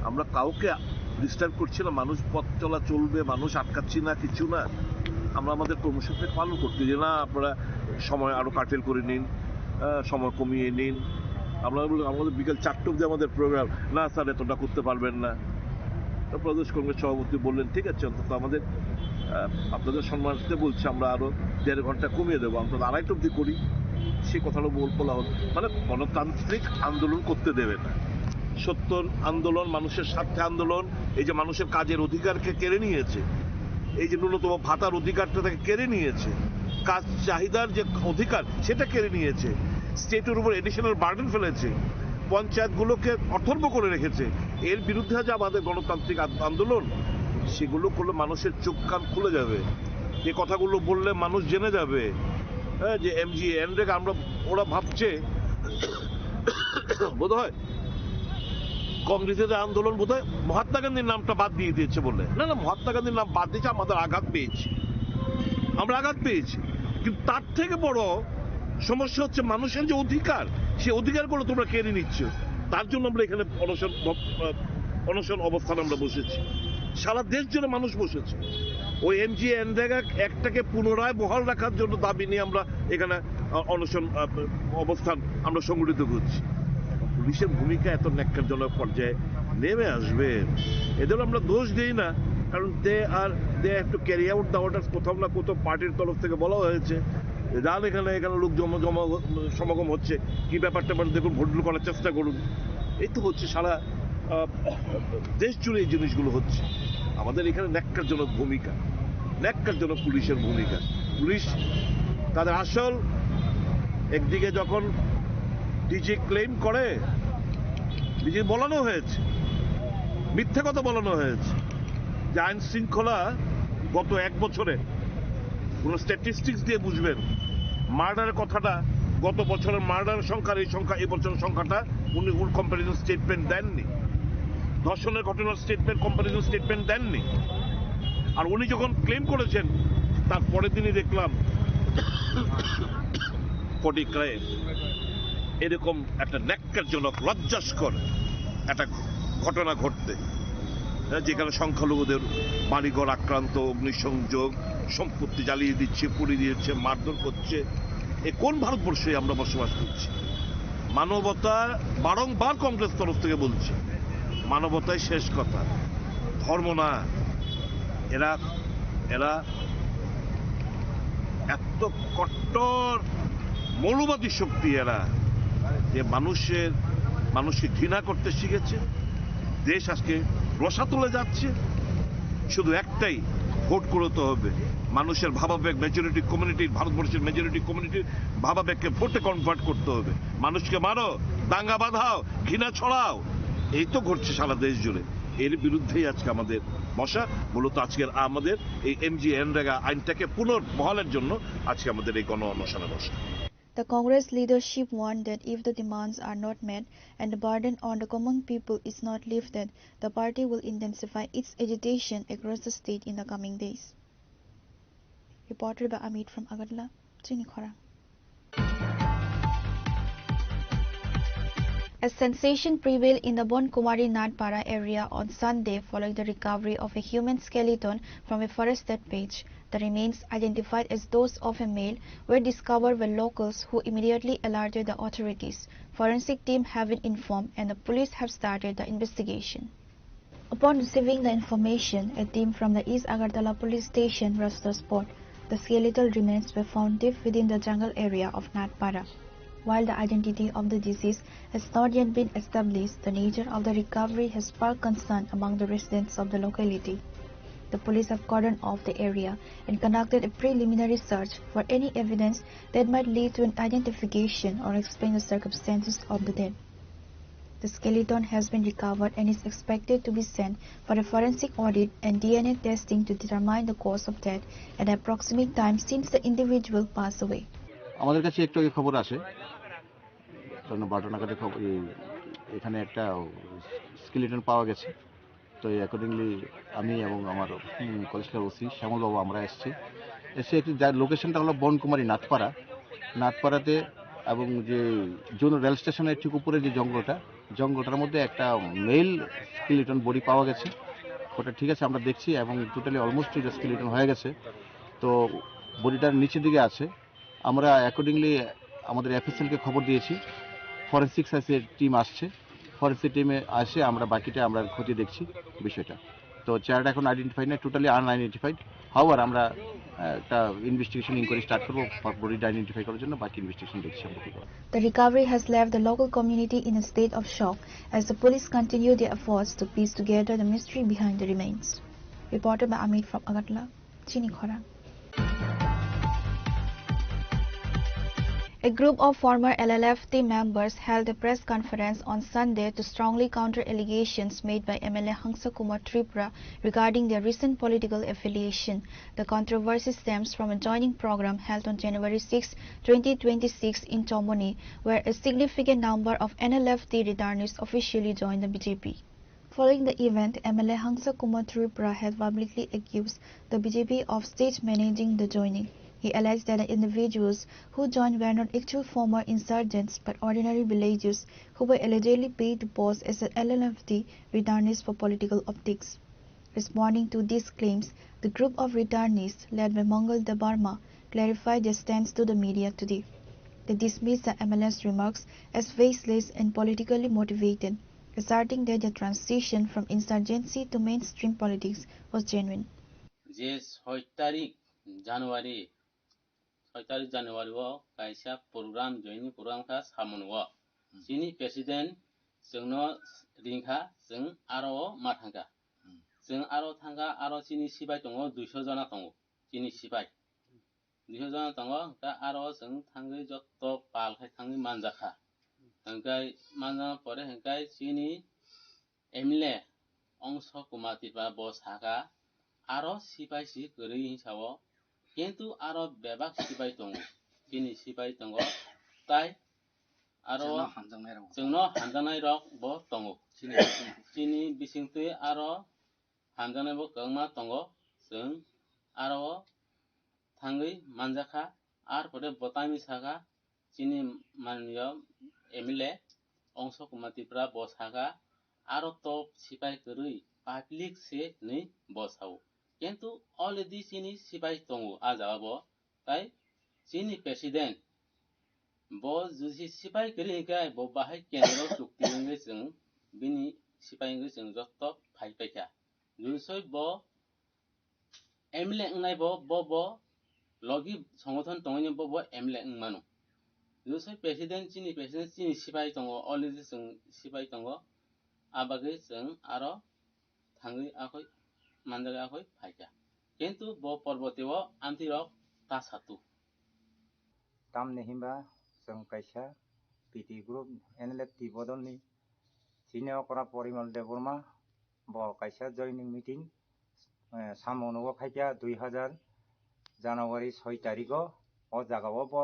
আমরা কাউকে ডিস্টার্ব করছি না, মানুষ পথ চলা চলবে, মানুষ আটকাচ্ছি না, কিছু না। আমরা আমাদের কর্মসূচি পালন করতে যে না আপনারা সময় আরো কার্টেল করে নিন, সময় কমিয়ে নিন। আমরা আমাদের বিকেল 4টা অবধি আমাদের প্রোগ্রাম, না স্যার এতটা করতে পারবেন না। তো প্রদেশ কংগ্রেস সভাপতি বললেন ঠিক আছে অন্তত আমাদের আপনাদের সম্মানিত বলছে আমরা আরো 1.5 ঘন্টা কমিয়ে দেবো, অন্তত 2:30 অবধি করি। সে কথাটা বলা হল, মানে গণতান্ত্রিক আন্দোলন করতে দেবে না। সত্তর আন্দোলন, মানুষের স্বার্থে আন্দোলন, এই যে মানুষের কাজের অধিকারকে কেড়ে নিয়েছে, এই যে ন্যূনতম ভাতার অধিকারটা তাকে কেড়ে নিয়েছে, কাজ চাহিদার যে অধিকার সেটা কেড়ে নিয়েছে, স্টেটের উপর এডিশনাল বার্ডেন ফেলেছে, পঞ্চায়েতগুলোকে অথর্ব করে রেখেছে। এর বিরুদ্ধে যে আমাদের গণতান্ত্রিক আন্দোলন, সেগুলো করলে মানুষের চোখ কান খুলে যাবে। এই কথাগুলো বললে মানুষ জেনে যাবে যে এমজি এনরেগা আমরা, ওরা ভাবছে বোধ হয় কংগ্রেসের আন্দোলন বোধ হয় মহাত্মা গান্ধীর নামটা বাদ দিয়ে দিয়েছে বলে। না না, মহাত্মা গান্ধীর নাম বাদ দিয়েছে, আমাদের আঘাত পেয়েছি, আমরা আঘাত পেয়েছি। কিন্তু তার থেকে বড় সমস্যা হচ্ছে মানুষের যে অধিকার, সেই অধিকারগুলো তোমরা কেড়ে নিচ্ছ। তার জন্য আমরা এখানে অনশন অবস্থান আমরা বসেছি, সারা দেশ জুড়ে মানুষ বসেছে। ওই এমজি এনরেগা একটাকে পুনরায় বহাল রাখার জন্য দাবি নিয়ে আমরা এখানে অনশন অবস্থান আমরা সংগঠিত করছি। পুলিশের ভূমিকা এত ন্যাক্কারজনক পর্যায়ে নেমে আসবে, এদের আমরা দোষ দিই না, কারণ they have to carry out the orders. কোথাও না কোথাও পার্টির তরফ থেকে বলা হয়েছে যান এখানে লোক সমাগম হচ্ছে, কি ব্যাপারটা দেখুন, ভোট করার চেষ্টা করুন। এই তো হচ্ছে সারা দেশ জুড়ে এই জিনিসগুলো হচ্ছে। আমাদের এখানে ন্যাক্কারজনক ভূমিকা, ন্যাক্কারজনক পুলিশের ভূমিকা। পুলিশ তাদের আসল, একদিকে যখন ডিজি ক্লেম করে, ডিজি বলানো হয়েছে, মিথ্যা কথা বলানো হয়েছে যে আইন শৃঙ্খলা গত 1 বছরে কোন স্ট্যাটিস্টিক্স দিয়ে বুঝবেন, মার্ডারের কথাটা, গত বছরের মার্ডারের সংখ্যা এই সংখ্যা, এই বছরের সংখ্যাটা উনি কম্পারিজন স্টেটমেন্ট দেননি। ধর্ষণের ঘটনার স্টেটমেন্ট, কম্পারিজন স্টেটমেন্ট দেননি। আর উনি যখন ক্লেম করেছেন তার পরের দিনই দেখলাম ফটিকরায় এরকম একটা ন্যাক্কারজনক, লজ্জাস্কর একটা ঘটনা ঘটতে, যেখানে সংখ্যালঘুদের বাড়িঘর আক্রান্ত, অগ্নিসংযোগ, সম্পত্তি জ্বালিয়ে দিচ্ছে, পুড়িয়ে দিচ্ছে, মারধর করছে। এ কোন ভারতবর্ষে আমরা বসবাস করছি? মানবতা, বারংবার কংগ্রেস তরফ থেকে বলছে মানবতাই শেষ কথা, ধর্ম না। এরা এত কট্টর মৌলবাদী শক্তি, এরা যে মানুষকে ঘৃণা করতে শিখেছে। দেশ আজকে রসাতলে যাচ্ছে, শুধু একটাই, ভোট করতে হবে। মানুষের ভাবাবেগ, মেজরিটি কমিউনিটির, ভারতবর্ষের মেজরিটি কমিউনিটির ভাবাবেগকে ভোটে কনভার্ট করতে হবে। মানুষকে মারো, দাঙ্গা বাঁধাও, ঘৃণা ছড়াও, এই তো ঘটছে সারা দেশ জুড়ে। এর বিরুদ্ধেই আজকে আমাদের বসা, মূলত আজকের আমাদের এই এমজি এনরেগা আইনটাকে পুনর্বহালের জন্য আজকে আমাদের এই গণ অনশনে বসা। The Congress leadership warned that if the demands are not met and the burden on the common people is not lifted, the party will intensify its agitation across the state in the coming days. Reported by Amit from Agartala, Chini Khora. A sensation prevailed in the Bonkumari Nadpara area on Sunday following the recovery of a human skeleton from a forested patch. The remains, identified as those of a male, were discovered by locals who immediately alerted the authorities. Forensic team have been informed and the police have started the investigation. Upon receiving the information, a team from the East Agartala police station rushed the spot. The skeletal remains were found deep within the jungle area of Nadpara. While the identity of the deceased has not yet been established, the nature of the recovery has sparked concern among the residents of the locality. The police have cordoned off the area and conducted a preliminary search for any evidence that might lead to an identification or explain the circumstances of the death. The skeleton has been recovered and is expected to be sent for a forensic audit and DNA testing to determine the cause of death at the approximate time since the individual passed away. আমাদের কাছে একটু খবর আসে, কারণ 12টা নাগাদের খবর, এখানে একটা skeleton পাওয়া গেছে। তো অ্যাকর্ডিংলি আমি এবং আমার কলেজের ওসি শ্যামল বাবু আমরা এসেছি, এসে একটি যার লোকেশনটা হলো বনকুমারী নাথপাড়াতে, এবং যে জোন রেল স্টেশনের ঠিক উপরে যে জঙ্গলটার মধ্যে একটা মেল স্কেলিটন বডি পাওয়া গেছে। ওটা ঠিক আছে, আমরা দেখছি, এবং টোটালি অলমোস্ট স্কেলিটন হয়ে গেছে। তো বডিটার নিচের দিকে আছে। আমরা অ্যাকর্ডিংলি আমাদের এফএসএলকে খবর দিয়েছি, ফরেন্সিক সায়েন্সের টিম আসছে, ফরেন্সিক টিমে আসে আমরা বাকিটা আমরা খতিয়ে দেখছি বিষয়টা। তো চেহারাটা এখন আইডেন্টিফাইড না, টোটালি আনআইডেন্টিফাইড। হাওয়ার আমরা একটা ইনভেস্টিগেশন ইনকোয়ারি স্টার্ট করবো বডিটা আইডেন্টিফাই করার জন্য, বাকি ইনভেস্টিগেশন দেখছি আমরা। The recovery has left the local community in a state of shock as the police continue their efforts to piece together the mystery behind the remains. Reported by Amit from Agartala, Chini Khora. A group of former LLF team members held a press conference on Sunday to strongly counter allegations made by MLA Hangsa Kumar Tripura regarding their recent political affiliation. The controversy stems from a joining program held on January 6, 2026 in Tomoni, where a significant number of NLF-T returnees officially joined the BJP. Following the event, MLA Hangsa Kumar Tripura had publicly accused the BJP of stage managing the joining. He alleged that the individuals who joined were not actual former insurgents but ordinary villagers who were allegedly paid to pose as LLF-T returnees for political optics. Responding to these claims, the group of returnees, led by Mangal Dabarma, clarified their stance to the media today. They dismissed the MLA's remarks as faceless and politically motivated, asserting that their transition from insurgency to mainstream politics was genuine. যে 6 তারিখ জানুয়ারি কাইसा program joining program ka samunwa sini president jengno ringkha jeng aro mathanga jeng aro thanga aro sini sibai tongo 200 jana tongo sini sibai 200 jana tongo ka aro jeng thangai jotto pal khai thangai manjakha hangkai manja pore hangkai sini emle অংশ কুমাতিবা বসাকা আরো সিপাই C গরি হিসাব কিন্তু আরো বেবাক সিপাই দङ চিনি সিপাই দङ তাই আরো जोंनो हानजानाय रक बो दङ चिनि बिसिंतै आरो हानजानाय बो गंमा दङ जों आरो थांगै मानजाखा आर परे बतामि सागा चिनि माननिय एमएलए अंश कुमातिफ्रा बसागा आरो टप सिपाई गरै पाब्लिक से नै बसाव किन्तु अलरेडी चिनि सिपाई दङ आजाबो ताई चिनि प्रेसिडेन्ट बो जुसि सिपाई गरै गाय बो बाहाय केन्द्र चुक्तिजों जों बिनि सिपाइङै जों जत्त फाइपाइखा जुसै बो एमएलए नाय बो लगी संगठन दङनि बो एमएलए मानु जुसै प्रेसिडेन्ट चिनि सिपाइ दङ अलरेडी जों सिपाइ दङ आबागै जों आरो थाङै आखै मानजागै आखै फाइखा किन्तु बो पर्बतेव आन्तिरक तासातु ताम नेहिमबा जों काइसा पिटि ग्रुप एनएलएफटी बदलनि सिनियर करा परिमल देबरमा ब काइसा जॉइनिंग मीटिंग सामोनोव फाइका 2000 जानुवारी 6 तारिखो ओ जागाव ब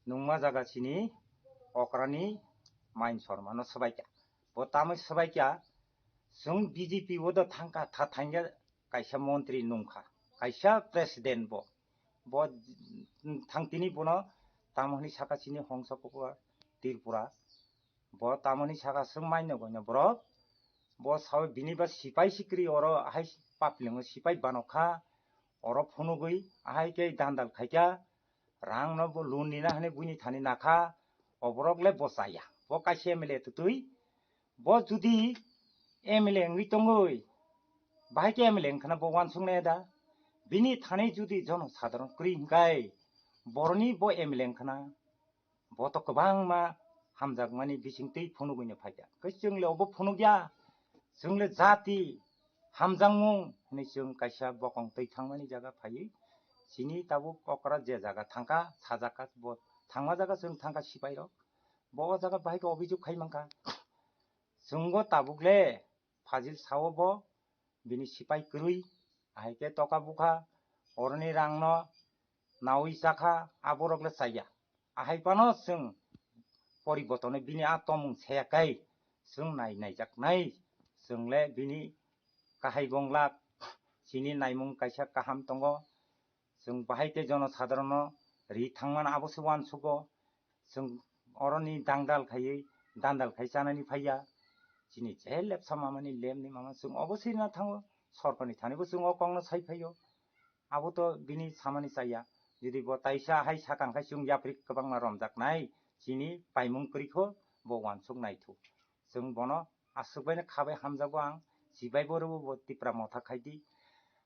नुंमा जागा सिनि अक्रानि माइन सरमानो सबाइका ब तामै सबाइका जों बीजेपी वो द थांका था थांगा काइसा मंत्री नुंखा काइसा प्रेसिडेंट ब थांतिनि बनो तामहनि साकासिनि हंसकुवा तिरपुरा ब तामहनि साका जों माइनो गयनो ब्र ब साव बिनिबा सिपाइ सिक्रि अरो हाय पापलिङो सिपाइ बानखा अरो फनुगै हाय के दान्दाल खाइका रां न ब लुनिना हने बुनि थानि नाखा अबरगले बसाया ब काइसे एमएलए तुइ ब जुदि MLA ngui tongoi bahai ke MLA khana bo wan sungne da bini thane judi jon sadharon kri hingai boroni bo MLA khana bo to kobang ma hamjak mani bisingtei phunugoino phaika kai jongle obo phunugya jongle jati hamjangmung hne jong kaisa bokong tei thangmani jaga phai sini tabu kokra je jaga thangka sajaka bo thangma jaga jong thangka sipai rok bo jaga bahai ko obijog khaimangka जोंगो ताबुकले फाजिल सावबो बिनि सिपाइ करुई आहायके टका बुखा अरनि रांन नावि जाखा आबरगले साया आहायपानो जों परिबर्तन बिनि आतमुं सेयाकै जों नायजाकनाय जोंले बिनि काहाय गंला सिनि नायमुं काइसा काहाम दङ जों बाहायते जनसाधारण रि थांमान आबोसो वानसुगो जों अरनि दांदाल खायै दान्दाल खाय जानानै फैया दिनै जे लेपसा मामानि लेमनि मामा जों अबोसै ना थाङो सरकारनि थानोबो जों अकंनो सायफैयो आबोथ' बिनि सामानि जाया जुदि ब ताइसा हाय साखांखाय जों याफ्रिक गोबां रमजाकनाय दिनै बायमुंफोरखौ ब वानसुग नायथु जों बनो आसुबायनो खाबाय हामजागो आं जिबाय बरोबो ब तिप्रा मथा खायदि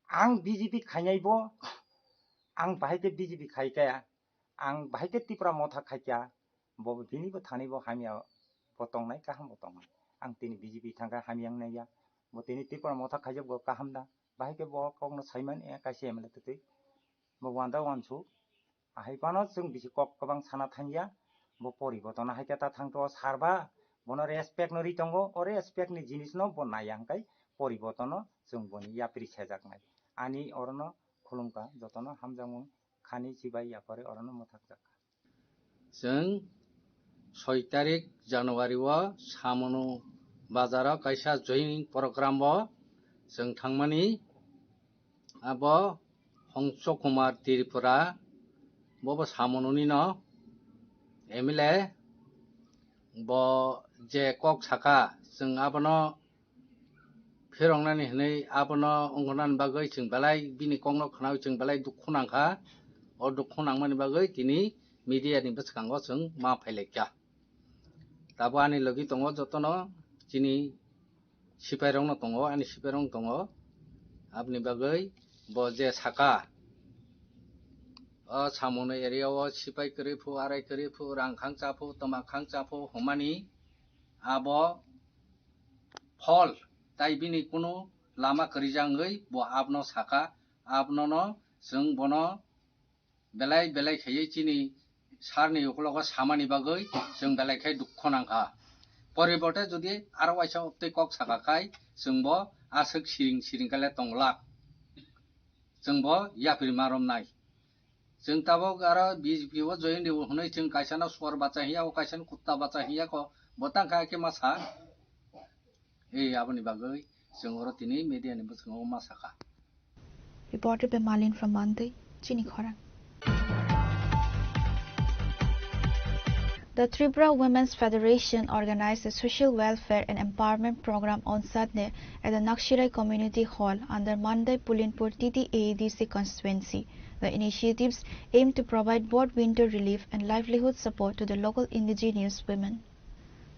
आं बिजेपि खायनायबो आं बाहायते बिजेपि खायखाया आं बाहायते तिप्रा मथा खायखा बबे बिनिबो थानैबो हामिया बतंनाय गाहाम बतंनाय आं तिनि बिजेपि थांगा हामियां नाया ब तिनि तिप्रा मथा खायजोब गाहाम दा बाहायके ब कगनो साइमान ए कासे एमले ततै ब वानदा वानसु आहायबानो जों बिसि कक गोबां साना थांया ब परिबर्तन हायके ता थांतो सारबा बनो रेसपेक्ट न रितंगो अ रेसपेक्ट नि जिनिस न ब नायांकाय परिबर्तन जों बनि याप्रि सेजाकनाय आनि अरन खुलुमका जतन हामजामु खानि सिबाय यापारे अरन मथाक जों 6 तारिख जानुवारि सामनु बाजाराव कायसा जयनिं प्रग्राम जों थांमानि अब हंस कुमार त्रिपुरा बब सामनुनि न एमएलए ब जे कक साका जों आबनो फिरंनानै हनै आबनो अंगनान बागै जों बेलाय बिनि कंनो खनाव जों बेलाय दुखु नांखा अ दुखु नांमानि बागै दिनै मीडिया नि बसखांगो जों मा फाइलेक्या दाबो आनि लगी दंगो जतन दिनै सिपाइरंनो दंगो आनि सिपाइरं दंगो आपनि बागै ब जे साका सामनो एरियाव सिपाइ करिफु आराय करिफु रांखां चाफु तमाखां चाफु हमानि आब फल ताई बिनि कुनु लामा करिजांगै ब आपनो साका आपनो जों बनो बेलाय बेलाय खयै चिनि सारनि उखलगा सामानि बागै जों बेलायखाय दुख नांखा परिबर्ते जुदि आरो वाइसा उपते कक साकाखाय जोंबो आसक सिरिं सिरिं काले तंगला जोंबो याफिर मारम नाय जों ताबो आरो बीजेपी वो जयन देव हनै जों कायसाना स्वर बाचा हिया ओ कायसान कुत्ता बाचा हिया को बतां का के मासा ए आबनि बागै जों अर तिनि मीडिया नि बसङाव मासाखा Reported by Malin from Mandai, Chinikhora. The Tripura Women's Federation organized a social welfare and empowerment program on Sunday at the Nakshirai Community Hall under Mandai Pulinpur TTAADC constituency. The initiatives aim to provide both winter relief and livelihood support to the local indigenous women.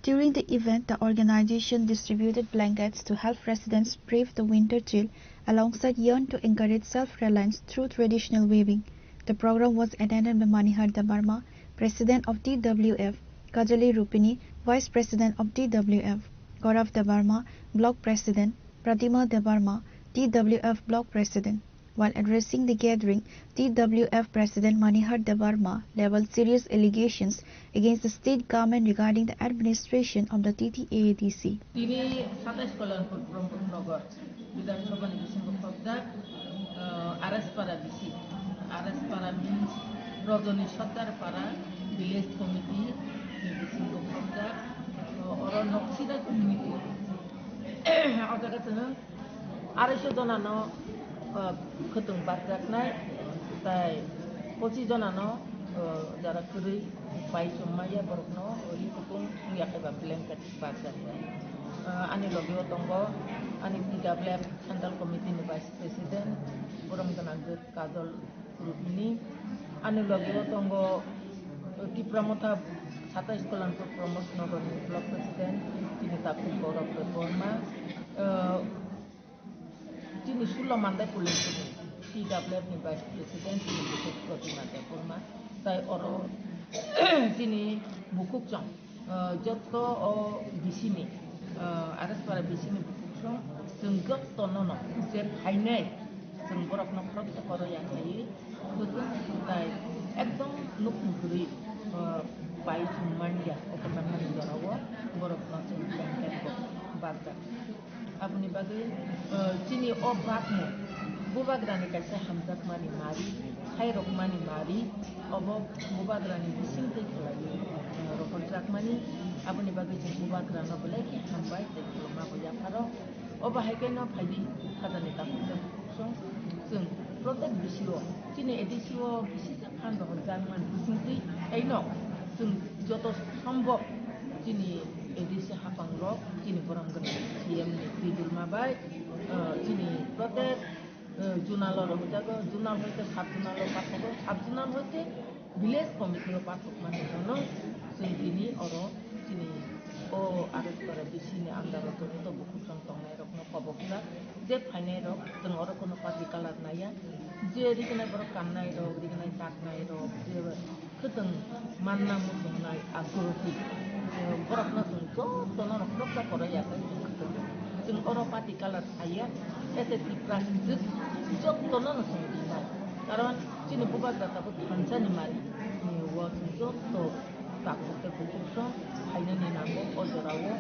During the event, the organization distributed blankets to help residents brave the winter chill alongside yarn to encourage self-reliance through traditional weaving. The program was attended by Manihar Debarma, President of TWF, Kajali Rupini, Vice President of TWF, Gaurav Debarma, Block President, Pratima Debarma, TWF Block President. While addressing the gathering, TWF President Manihar Debarma leveled serious allegations against the state government regarding the administration of the TTAADC. Rajani Saddar Para Village Committee, Single Project, or Noxida Community. Other Arashodonano, Kutung Batak Night, the Pochidonano, Jarakuri, Paisumaya, Borno, or Yukung, we have a blanket Batak. Ani Lobio Tongo, Ani TWF Central Committee Vice President, Buram Ganagut Kazol Rupini. Ani logio tongo Tripura Motha 27 Kolanpur Promotion Nogor Block President Tini Tapin Gaurav Debarma Tini Sulla Mandai Pulinpur TWF ni Vice President Tini Pratima Debarma Tai oro Tini Bukuk Chong Jotto o Disini Aras para Disini Bukuk Chong Senggot Tonono Ser Hainai Sengborok Nokrok Tokoro yang hai তাই একদম লুকমুকুরি পাই সুমান্ডিয়া অপরমান জরাও বরফ নাচন blanket বাগদা আপনি বাগে চিনি ও বাগমু বুবাগ্রানি কাছে হামজাক মানি মারি হাইরক মানি মারি অব বুবাগ্রানি বিসিংতে খেলাই রকম জাকমানি আপনি বাগে যে বুবাগ্রানো বলে কি হামবাই দেখলমা বয়া ফারো অবাহাইকেন ফাইদি খাদানি তাকুজা সং जों प्रत्येक बिसिओ चिनि एडिसिओ बिसि फान दहर जानमान बिसिंति एनो जों जत सम्भव चिनि एडिसि हापां रक चिनि बरंगन सीएम नि बिदुल माबाय चिनि प्रत्येक जुनाल रहुजागो जुनाल होते सात जुनाल पाठको सात जुनाल होते विलेज कमिटिर पाठक माने जनो जों दिनि अरो चिनि ओ आरस करे बिसिनि आन्दारत तो बुकुसं तंनाय रकनो खबकला जे फाइनाय रक जों अरो कोनो पार्टी कालार नाया जे रिगनाय बर काननाय रक रिगनाय ताकनाय रक जे खोदों मानना मुसुमनाय आग्रही बरकनो जों जनो रकनो फरायाखै जों अरो पार्टी कालार आया एते प्रासिद्ध जत्तनो नसंगिनाय कारण चिनि बुबाग्राताबो थानसानि मारि निवा जत्तो ताकते बुकुसं फाइनानि नांगौ अजरावो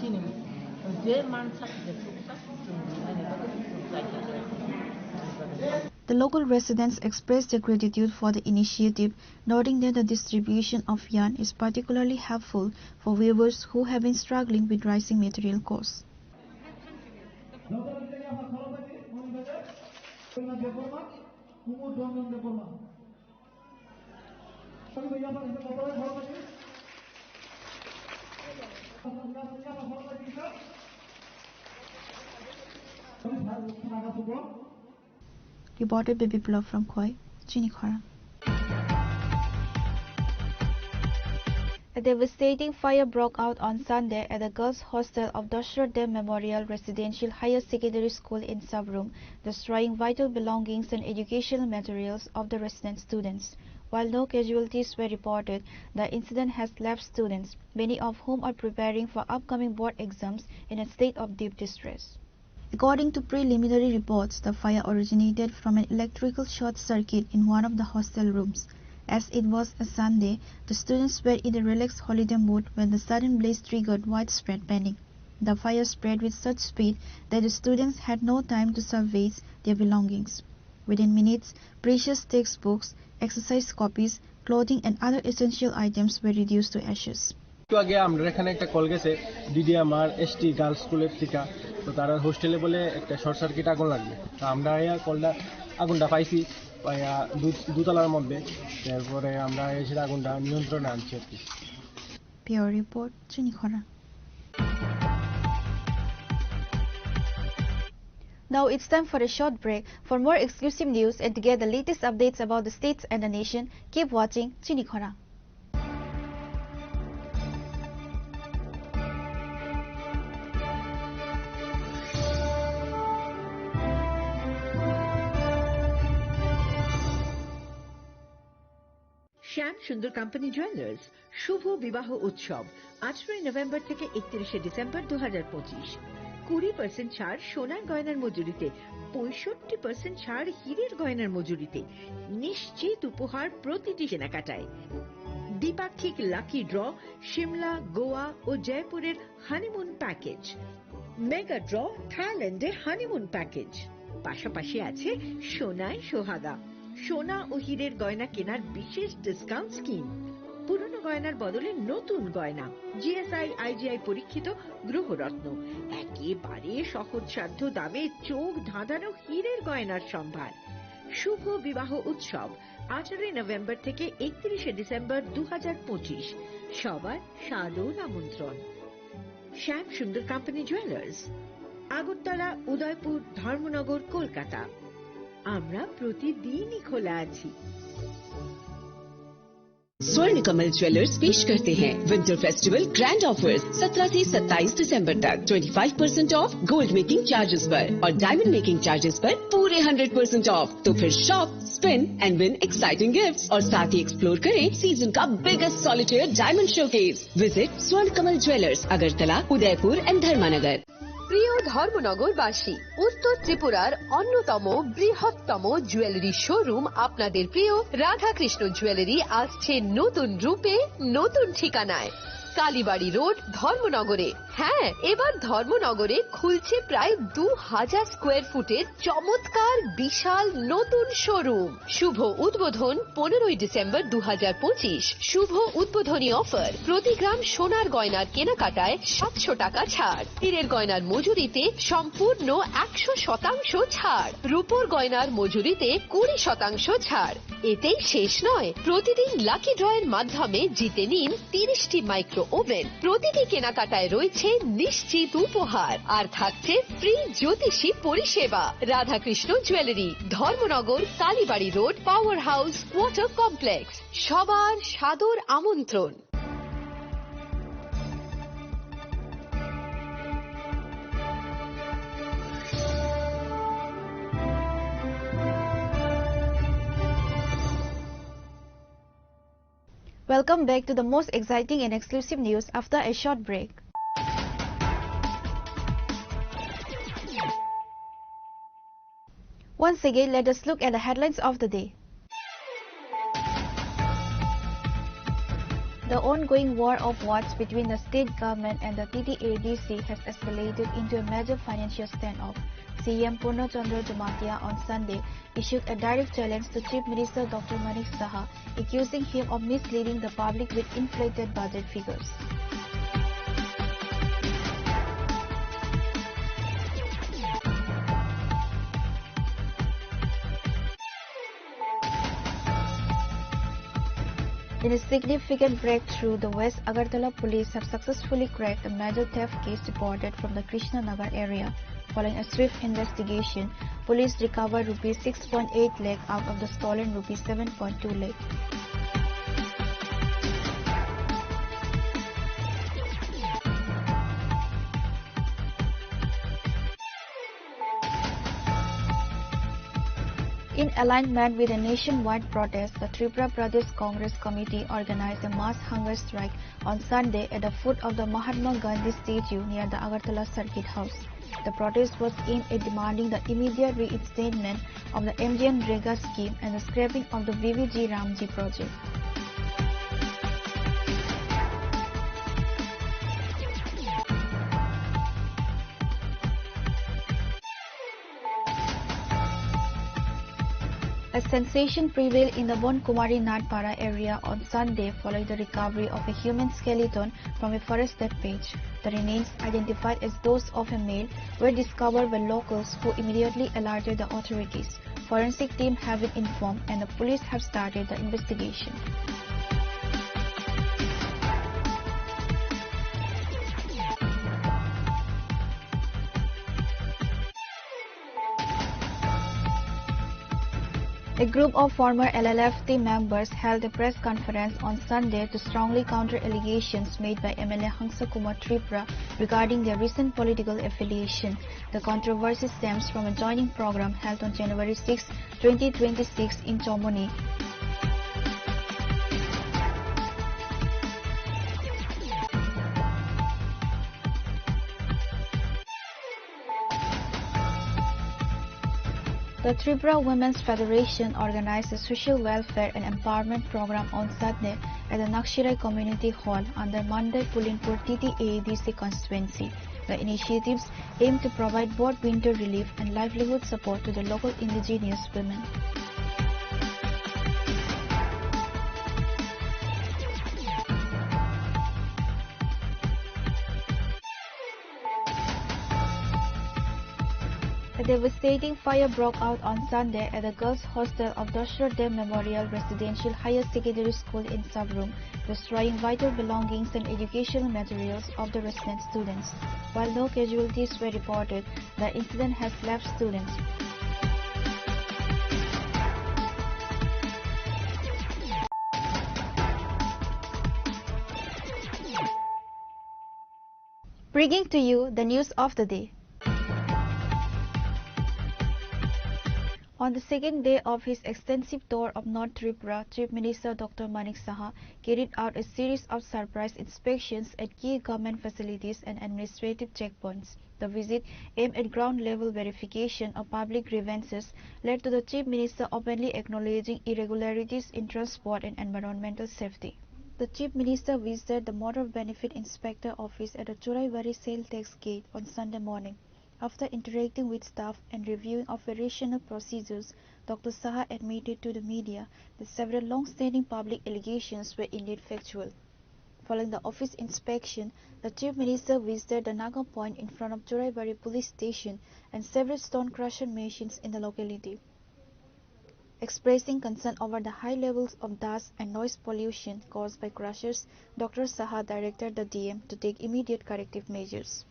चिनि जे मानसा जेसुसा जों दिनानि बागै The local residents expressed their gratitude for the initiative, noting that the distribution of yarn is particularly helpful for weavers who have been struggling with rising material costs. Reported by Biplov from Khoi, Chinikhara. A devastating fire broke out on Sunday at the girls' hostel of Dashrath Dem Memorial Residential Higher Secondary School in Sabroom, destroying vital belongings and educational materials of the resident students. While no casualties were reported, the incident has left students, many of whom are preparing for upcoming board exams, in a state of deep distress. According to preliminary reports, the fire originated from an electrical short circuit in one of the hostel rooms. As it was a Sunday, the students were in a relaxed holiday mood when the sudden blaze triggered widespread panic. The fire spread with such speed that the students had no time to salvage their belongings. Within minutes, precious textbooks, exercise copies, clothing and other essential items were reduced to ashes. আগে আমরা এখানে একটা call গেছে ডিডিএমআর ST girls স্কুলের থেকে তো তারা হোস্টেলে বলে একটা শর্ট সার্কিট আগুন লাগবে তো আমরা কলটা আগুনটা পাইছি দুতলার মধ্যে তারপরে আমরা এসে আগুনটা নিয়ন্ত্রণে আনছি আর কি Pure report, Chinikhara. Now it's time for a short break. For more exclusive news and to get the latest updates about the states and the nation, keep watching Chinikhara. শ্যাম সুন্দর কোম্পানি জুয়েলার্স শুভ বিবাহ উৎসব 18 November থেকে 31 December 2025 20% ছাড় সোনার গয়নার মজুরিতে 65% ছাড় হীরের গয়নার মজুরিতে নিশ্চিত উপহার প্রতিটি কেনাকাটায় দ্বিপাক্ষিক লাকি ড্র শিমলা গোয়া ও জয়পুরের হানিমুন প্যাকেজ মেগা ড্র থাইল্যান্ডে হানিমুন প্যাকেজ পাশাপাশি আছে সোনায় সোহাগা সোনা ও হীরের গয়না কেনার বিশেষ ডিসকাউন্ট স্কিম পুরনো গয়নার বদলে নতুন গয়না জিএসআই আইজিআই পরীক্ষিত গ্রহরত্ন একেবারে সহজসাধ্য দামে চোখ ধাঁধানো হীরের গয়নার সম্ভার শুভ বিবাহ উৎসব 18 নভেম্বর থেকে 31 ডিসেম্বর 2025 সবার সাদর আমন্ত্রণ শ্যাম সুন্দর কোম্পানি জুয়েলার্স আগরতলা উদয়পুর ধর্মনগর কলকাতা আমরা প্রতিদিনই খোলা আছি स्वर्ण कमल ज्वेलर्स पेश करते हैं विंटर फेस्टिवल ग्रैंड ऑफर्स 17 से 27 दिसंबर तक 25% ऑफ गोल्ड मेकिंग चार्जेस पर और डायमंड मेकिंग चार्जेस पर पूरे 100% ऑफ। तो फिर shop spin and win exciting gifts और साथ ही एक्सप्लोर करें सीजन का biggest solitaire diamond showcase. Visit Swarna Kamal jewellers Agartala Udaipur and धर्मानगर। প্রিয় ধর্মনগরবাসী, উত্তর ত্রিপুরার অন্যতম বৃহত্তম জুয়েলারি শোরুম আপনাদের প্রিয় রাধাকৃষ্ণ জুয়েলারি আসছে নতুন রূপে নতুন ঠিকানায় কালীবাড়ি রোড ধর্মনগরে। হ্যাঁ, এবার ধর্মনগরে খুলছে প্রায় 2000 স্কোয়ার ফুটের চমৎকার বিশাল নতুন শোরুম। শুভ উদ্বোধন 15ই ডিসেম্বর 2025। শুভ উদ্বোধনী অফার, প্রতি গ্রাম সোনার গয়নার কেনাকাটায় 700 টাকা ছাড়, হীরের গয়নার মজুরিতে সম্পূর্ণ 100% ছাড়, রূপোর গয়নার মজুরিতে 20% ছাড়। এতেই শেষ নয়, প্রতিদিন লাকি ড্রয়ের মাধ্যমে জিতে নিন 30টি মাইক্রো ওভেন। প্রতিটি কেনাকাটায় রয়েছে নিশ্চিত উপহার, আর থাকছে ফ্রি জ্যোতিষী পরিষেবা। Radhakrishna jewellery, Dharmanagar, Kalibari road, power house, water complex. সবার সাদর আমন্ত্রণ। Welcome back to the most exciting and exclusive news after a short break. Once again, let us look at the headlines of the day. The ongoing war of words between the state government and the TTADC has escalated into a major financial standoff. CM Purnachandra Jamatia on Sunday issued a direct challenge to Chief Minister Dr. Manik Saha, accusing him of misleading the public with inflated budget figures. In a significant breakthrough, the West Agartala police have successfully cracked a major theft case reported from the Krishnanagar area. Following a swift investigation, police recovered rupees 6.8 lakh out of the stolen rupees 7.2 lakh. In alignment with a nationwide protest, the Tripura Pradesh Congress Committee organized a mass hunger strike on Sunday at the foot of the Mahatma Gandhi statue near the Agartala Circuit House. The protest was aimed at demanding the immediate reinstatement of the MGN-Rega scheme and the scrapping of the VVG Ramji project. A sensation prevailed in the Bon Kumari Nadpara area on Sunday following the recovery of a human skeleton from a forested patch. The remains, identified as those of a male, were discovered by locals who immediately alerted the authorities. Forensic team have been informed and the police have started the investigation. A group of former LLF team members held a press conference on Sunday to strongly counter allegations made by MLA Hangsa Kumar Tripura regarding their recent political affiliation. The controversy stems from a joining program held on January 6, 2026 in Chomoni. The Tripura Women's Federation organized a social welfare and empowerment program on Sunday at the Nakshirai Community Hall under Mandai Pulinpur TTADC constituency. The initiatives aim to provide both winter relief and livelihood support to the local indigenous women. A devastating fire broke out on Sunday at the girls' hostel of Dashrath Dem Memorial Residential Higher Secondary School in Sabroom, destroying vital belongings and educational materials of the resident students. While no casualties were reported, the incident has left students bringing to you the news of the day. On the second day of his extensive tour of North Tripura, Chief Minister Dr. Manik Saha carried out a series of surprise inspections at key government facilities and administrative checkpoints. The visit, aimed at ground-level verification of public grievances, led to the Chief Minister openly acknowledging irregularities in transport and environmental safety. The Chief Minister visited the Motor Benefit Inspector office at the Choraibari Sale Tax Gate on Sunday morning. After interacting with staff and reviewing operational procedures, Dr. Saha admitted to the media that several long-standing public allegations were indeed factual. Following the office inspection, the Chief Minister visited the Naga Point in front of Choraibari Police Station and several stone crusher machines in the locality. Expressing concern over the high levels of dust and noise pollution caused by crushers, Dr. Saha directed the DM to take immediate corrective measures.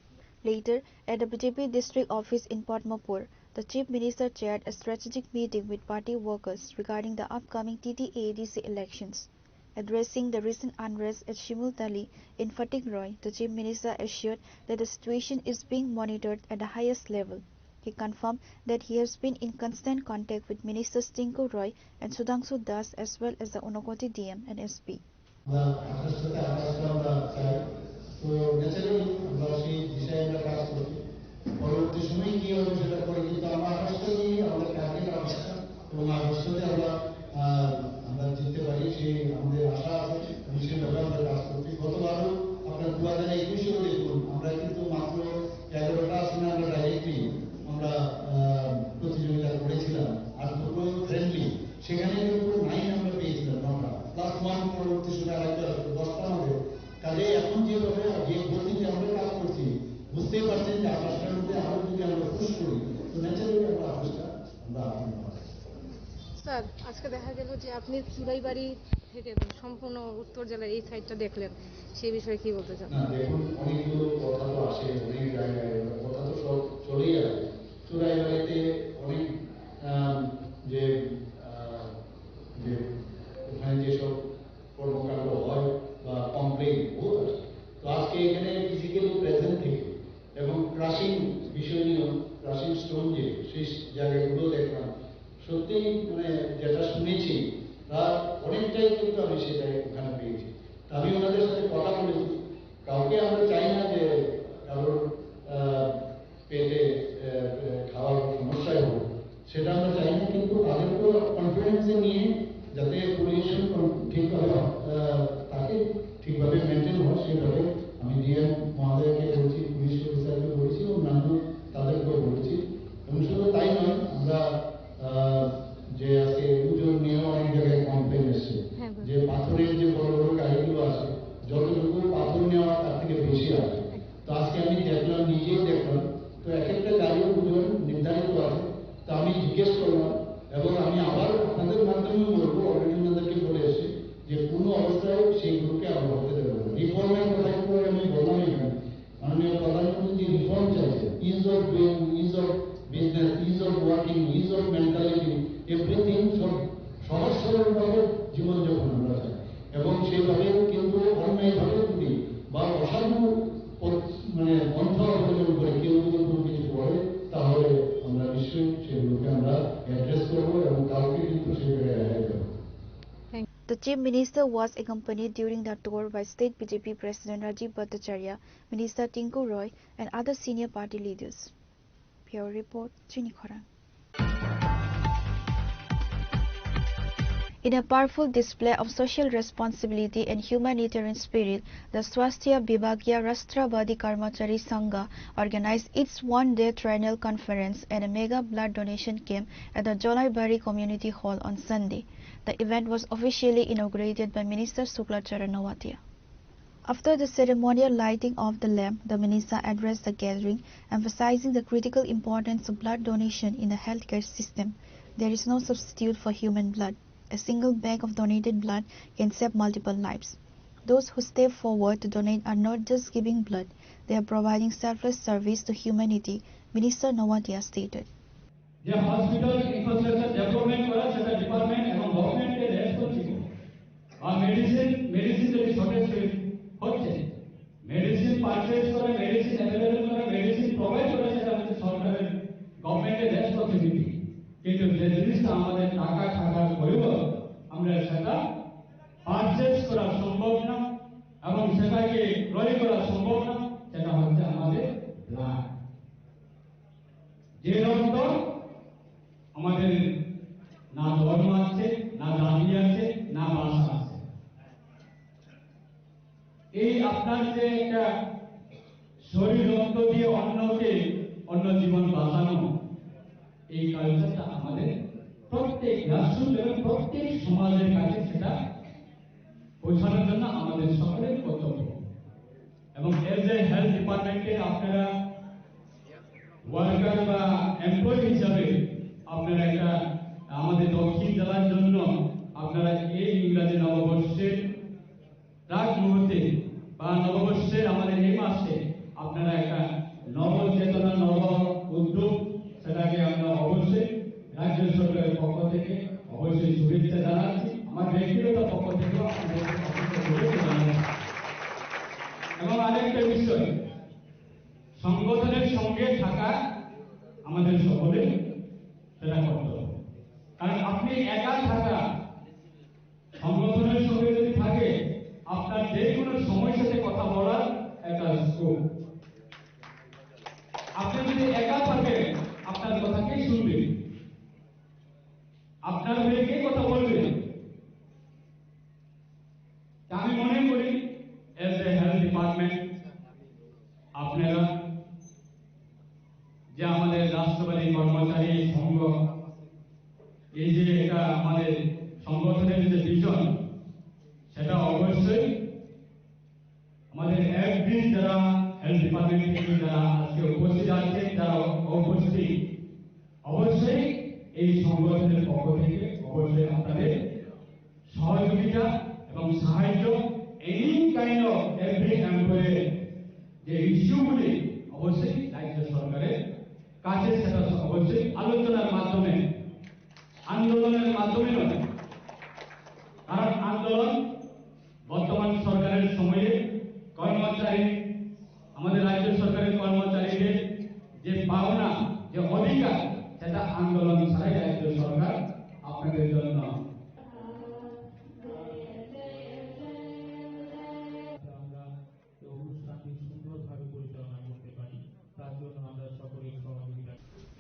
Later, at the BJP district office in Padmapur, the Chief Minister chaired a strategic meeting with party workers regarding the upcoming TTADC elections. Addressing the recent unrest at Shimultali in Fatigroy, the Chief Minister assured that the situation is being monitored at the highest level. He confirmed that he has been in constant contact with Ministers Tinku Roy and Sudhanshu Das as well as the Unakoti DM and SP. সেখানে কিন্তু 9 আমরা পেয়েছিলাম আমরা +1 পরবর্তী সময় আরেকটা 10টা হবে কাজে এখন যেভাবে যে গতিতে আমরা কাজ করছি বুঝতেই পারছেন যে 28টার মধ্যে আরো যদি আমরা পুশ করি তো ন্যাচারালি আমরা 28টা আমরা স্যার আজকে দেখা গেল যে আপনি চুরাইবাড়ি থেকে সম্পূর্ণ উত্তর জেলার এই সাইডটা দেখলেন সেই বিষয়ে কি বলতে চান? না দেখুন অনেকগুলো কথা তো আসে অনেক জায়গায় কথা তো সব চলেই যায় চুরাইবাড়িতে অনেক যে ওখানে যেসব কর্মকাণ্ড হয় বা কমপ্লেন বহুত আছে তো আজকে এখানে ফিজিক্যালি প্রেজেন্ট থেকে এবং ক্রাশিং বিষয় নিয়েও ক্রাশিং স্টোন যে সেই জায়গাগুলো দেখলাম সত্যি মানে যেটা শুনেছি তার অনেকটাই কিন্তু আমি সেটাই ওখানে পেয়েছি আমি ওনাদের সাথে কথা বলেছি কাউকে আমরা চাই না যে কারোর পেটে খাওয়ার সমস্যায় হোক সেটা আমরা চাই না কিন্তু তাদেরকেও কনফিডেন্সে নিয়ে যাতে পলিউশন ঠিকভাবে তাকে ঠিকভাবে মেনটেন হয় সেভাবে আমি ডিএম মহোদয়কে বলছি পুলিশ অফিসারকে বলেছি অন্যান্য তাদেরকেও বলেছি এবং শুধু তাই নয় আমরা যে আজকে পুজোর নিয়েও অনেক জায়গায় কমপ্লেন এসছে যে পাথরের যে বড় বড় গাড়িগুলো আছে যতটুকু পাথর নেওয়া তার থেকে বেশি আসে তো আজকে আমি দেখলাম নিজেই দেখলাম তো এক একটা গাড়িও পুজোর নির্ধারিত আছে তো আমি জিজ্ঞেস করলাম এবং আমি আবার আপনাদের মাধ্যমে বলবো অলরেডি ওনাদেরকে বলে এসেছি যে কোনো অবস্থায় সেইগুলোকে আমরা হতে দেবো না রিফর্মের কথা করে আমি বললাম এখানে মাননীয় প্রধানমন্ত্রী যে রিফর্ম চাইছে is of doing is of business is of working is of mentality everything সব সহজ সরলভাবে জীবনযাপন আমরা চাই এবং সেইভাবে কিন্তু অন্যায়ভাবে যদি বা অসাধু মানে পন্থা অবলম্বন করে কেউ যদি কোনো কিছু করে তাহলে আমরা নিশ্চয়ই সেগুলোকে আমরা অ্যাড্রেস করবো এবং কাউকে কিন্তু সেগুলো এড়াই দেবো। The Chief Minister was accompanied during the tour by State BJP President Rajiv Bhattacharya, Minister Tinku Roy and other senior party leaders. Pure Report, Chini Khorang. In a powerful display of social responsibility and humanitarian spirit, the Swasthya Vibhagya Rashtrabadi Karmachari Sangha organized its one-day triennial conference and a mega blood donation camp at the Jolaibari Community Hall on Sunday. The event was officially inaugurated by Minister Suklacharna Nowatia. After the ceremonial lighting of the lamp, the minister addressed the gathering, emphasizing the critical importance of blood donation in the healthcare system. There is no substitute for human blood. A single bag of donated blood can save multiple lives. Those who step forward to donate are not just giving blood, they are providing selfless service to humanity, Minister Nowatia stated. যে hospital infrastructure development করা সেটা department এবং গভর্নমেন্টকে rest করছে আর medicine যদি shortage হচ্ছে medicine purchase করে medicine available করে মেডিসিন প্রোভাইড করে সেটা আমাদের সরকারের গভর্নমেন্টের রেসপন্সিবিলিটি কিন্তু যে জিনিসটা আমাদের টাকা থাকার পরেও আমরা সেটা পারচেজ করা সম্ভব না এবং সেটাকে ক্রয় করা সম্ভব না সেটা হচ্ছে আমাদের ব্লাড যে রক্ত আমাদের না ধর্ম আছে না জাতি আছে না ভাষা আছে আপনার যে একটা শরীর রক্ত দিয়ে অন্য জীবন বাঁচানো, এই কালচারটা আমাদের প্রত্যেক রাষ্ট্র এবং প্রত্যেক সমাজের কাছে সেটা পৌঁছানোর জন্য আমাদের সকলের কর্তব্য। এবং এজ এ হেলথ ডিপার্টমেন্টে আপনারা ওয়ার্কার বা এমপ্লয়ি হিসাবে আপনারা একটা আমাদের দক্ষিণ জেলার জন্য আপনারা এই ইংরাজি নববর্ষের প্রাক মুহূর্তে বা নববর্ষের আমাদের এই মাসে আপনারা একটা নবচেতনা নব উদ্যোগ, সেটাকে আমরা অবশ্যই রাজ্য সরকারের পক্ষ থেকে অবশ্যই শুভেচ্ছা জানাচ্ছি, আমার ব্যক্তিগত পক্ষ থেকেও আপনাদের শুভেচ্ছা জানাচ্ছি। এবং আরেকটা বিষয়, সংগঠনের সঙ্গে থাকা আমাদের সকলের সেটা করতে হবে। কারণ আপনি একা থাকা, সংগঠনের সঙ্গে যদি থাকে আপনার যে কোনো সময়ের সাথে কথা বলার একটা স্কোপ। আপনি যদি একা থাকেন আপনার কথা কে শুনবে, আপনার হয়ে কে কথা বলবে? আমি মনে করি এজ এ হেলথ ডিপার্টমেন্ট আপনারা যে আমাদের রাষ্ট্রবাদী কর্মচারী সংঘ, এই যে এটা আমাদের সংগঠনের যে ভিশন, সেটা অবশ্যই আমাদের এফডি যারা হেলথ ডিপার্টমেন্ট থেকে যারা আজকে উপস্থিত আছেন, যারা উপস্থিত, অবশ্যই এই সংগঠনের পক্ষ থেকে অবশ্যই আপনাদের সহযোগিতা এবং সাহায্য, এনি কাইন্ড অফ এভরি এমপ্লয়ের যে ইস্যুগুলি অবশ্যই রাজ্য সরকারের কাছে সেটা অবশ্যই আলোচনার মাধ্যমে, আন্দোলনের মাধ্যমে নয়। কারণ আন্দোলন বর্তমান সরকারের সময়ে কর্মচারী, আমাদের রাজ্য সরকারের কর্মচারীদের যে পাওনা, যে অধিকার, সেটা আন্দোলন ছাড়াই রাজ্য সরকার আপনাদের জন্য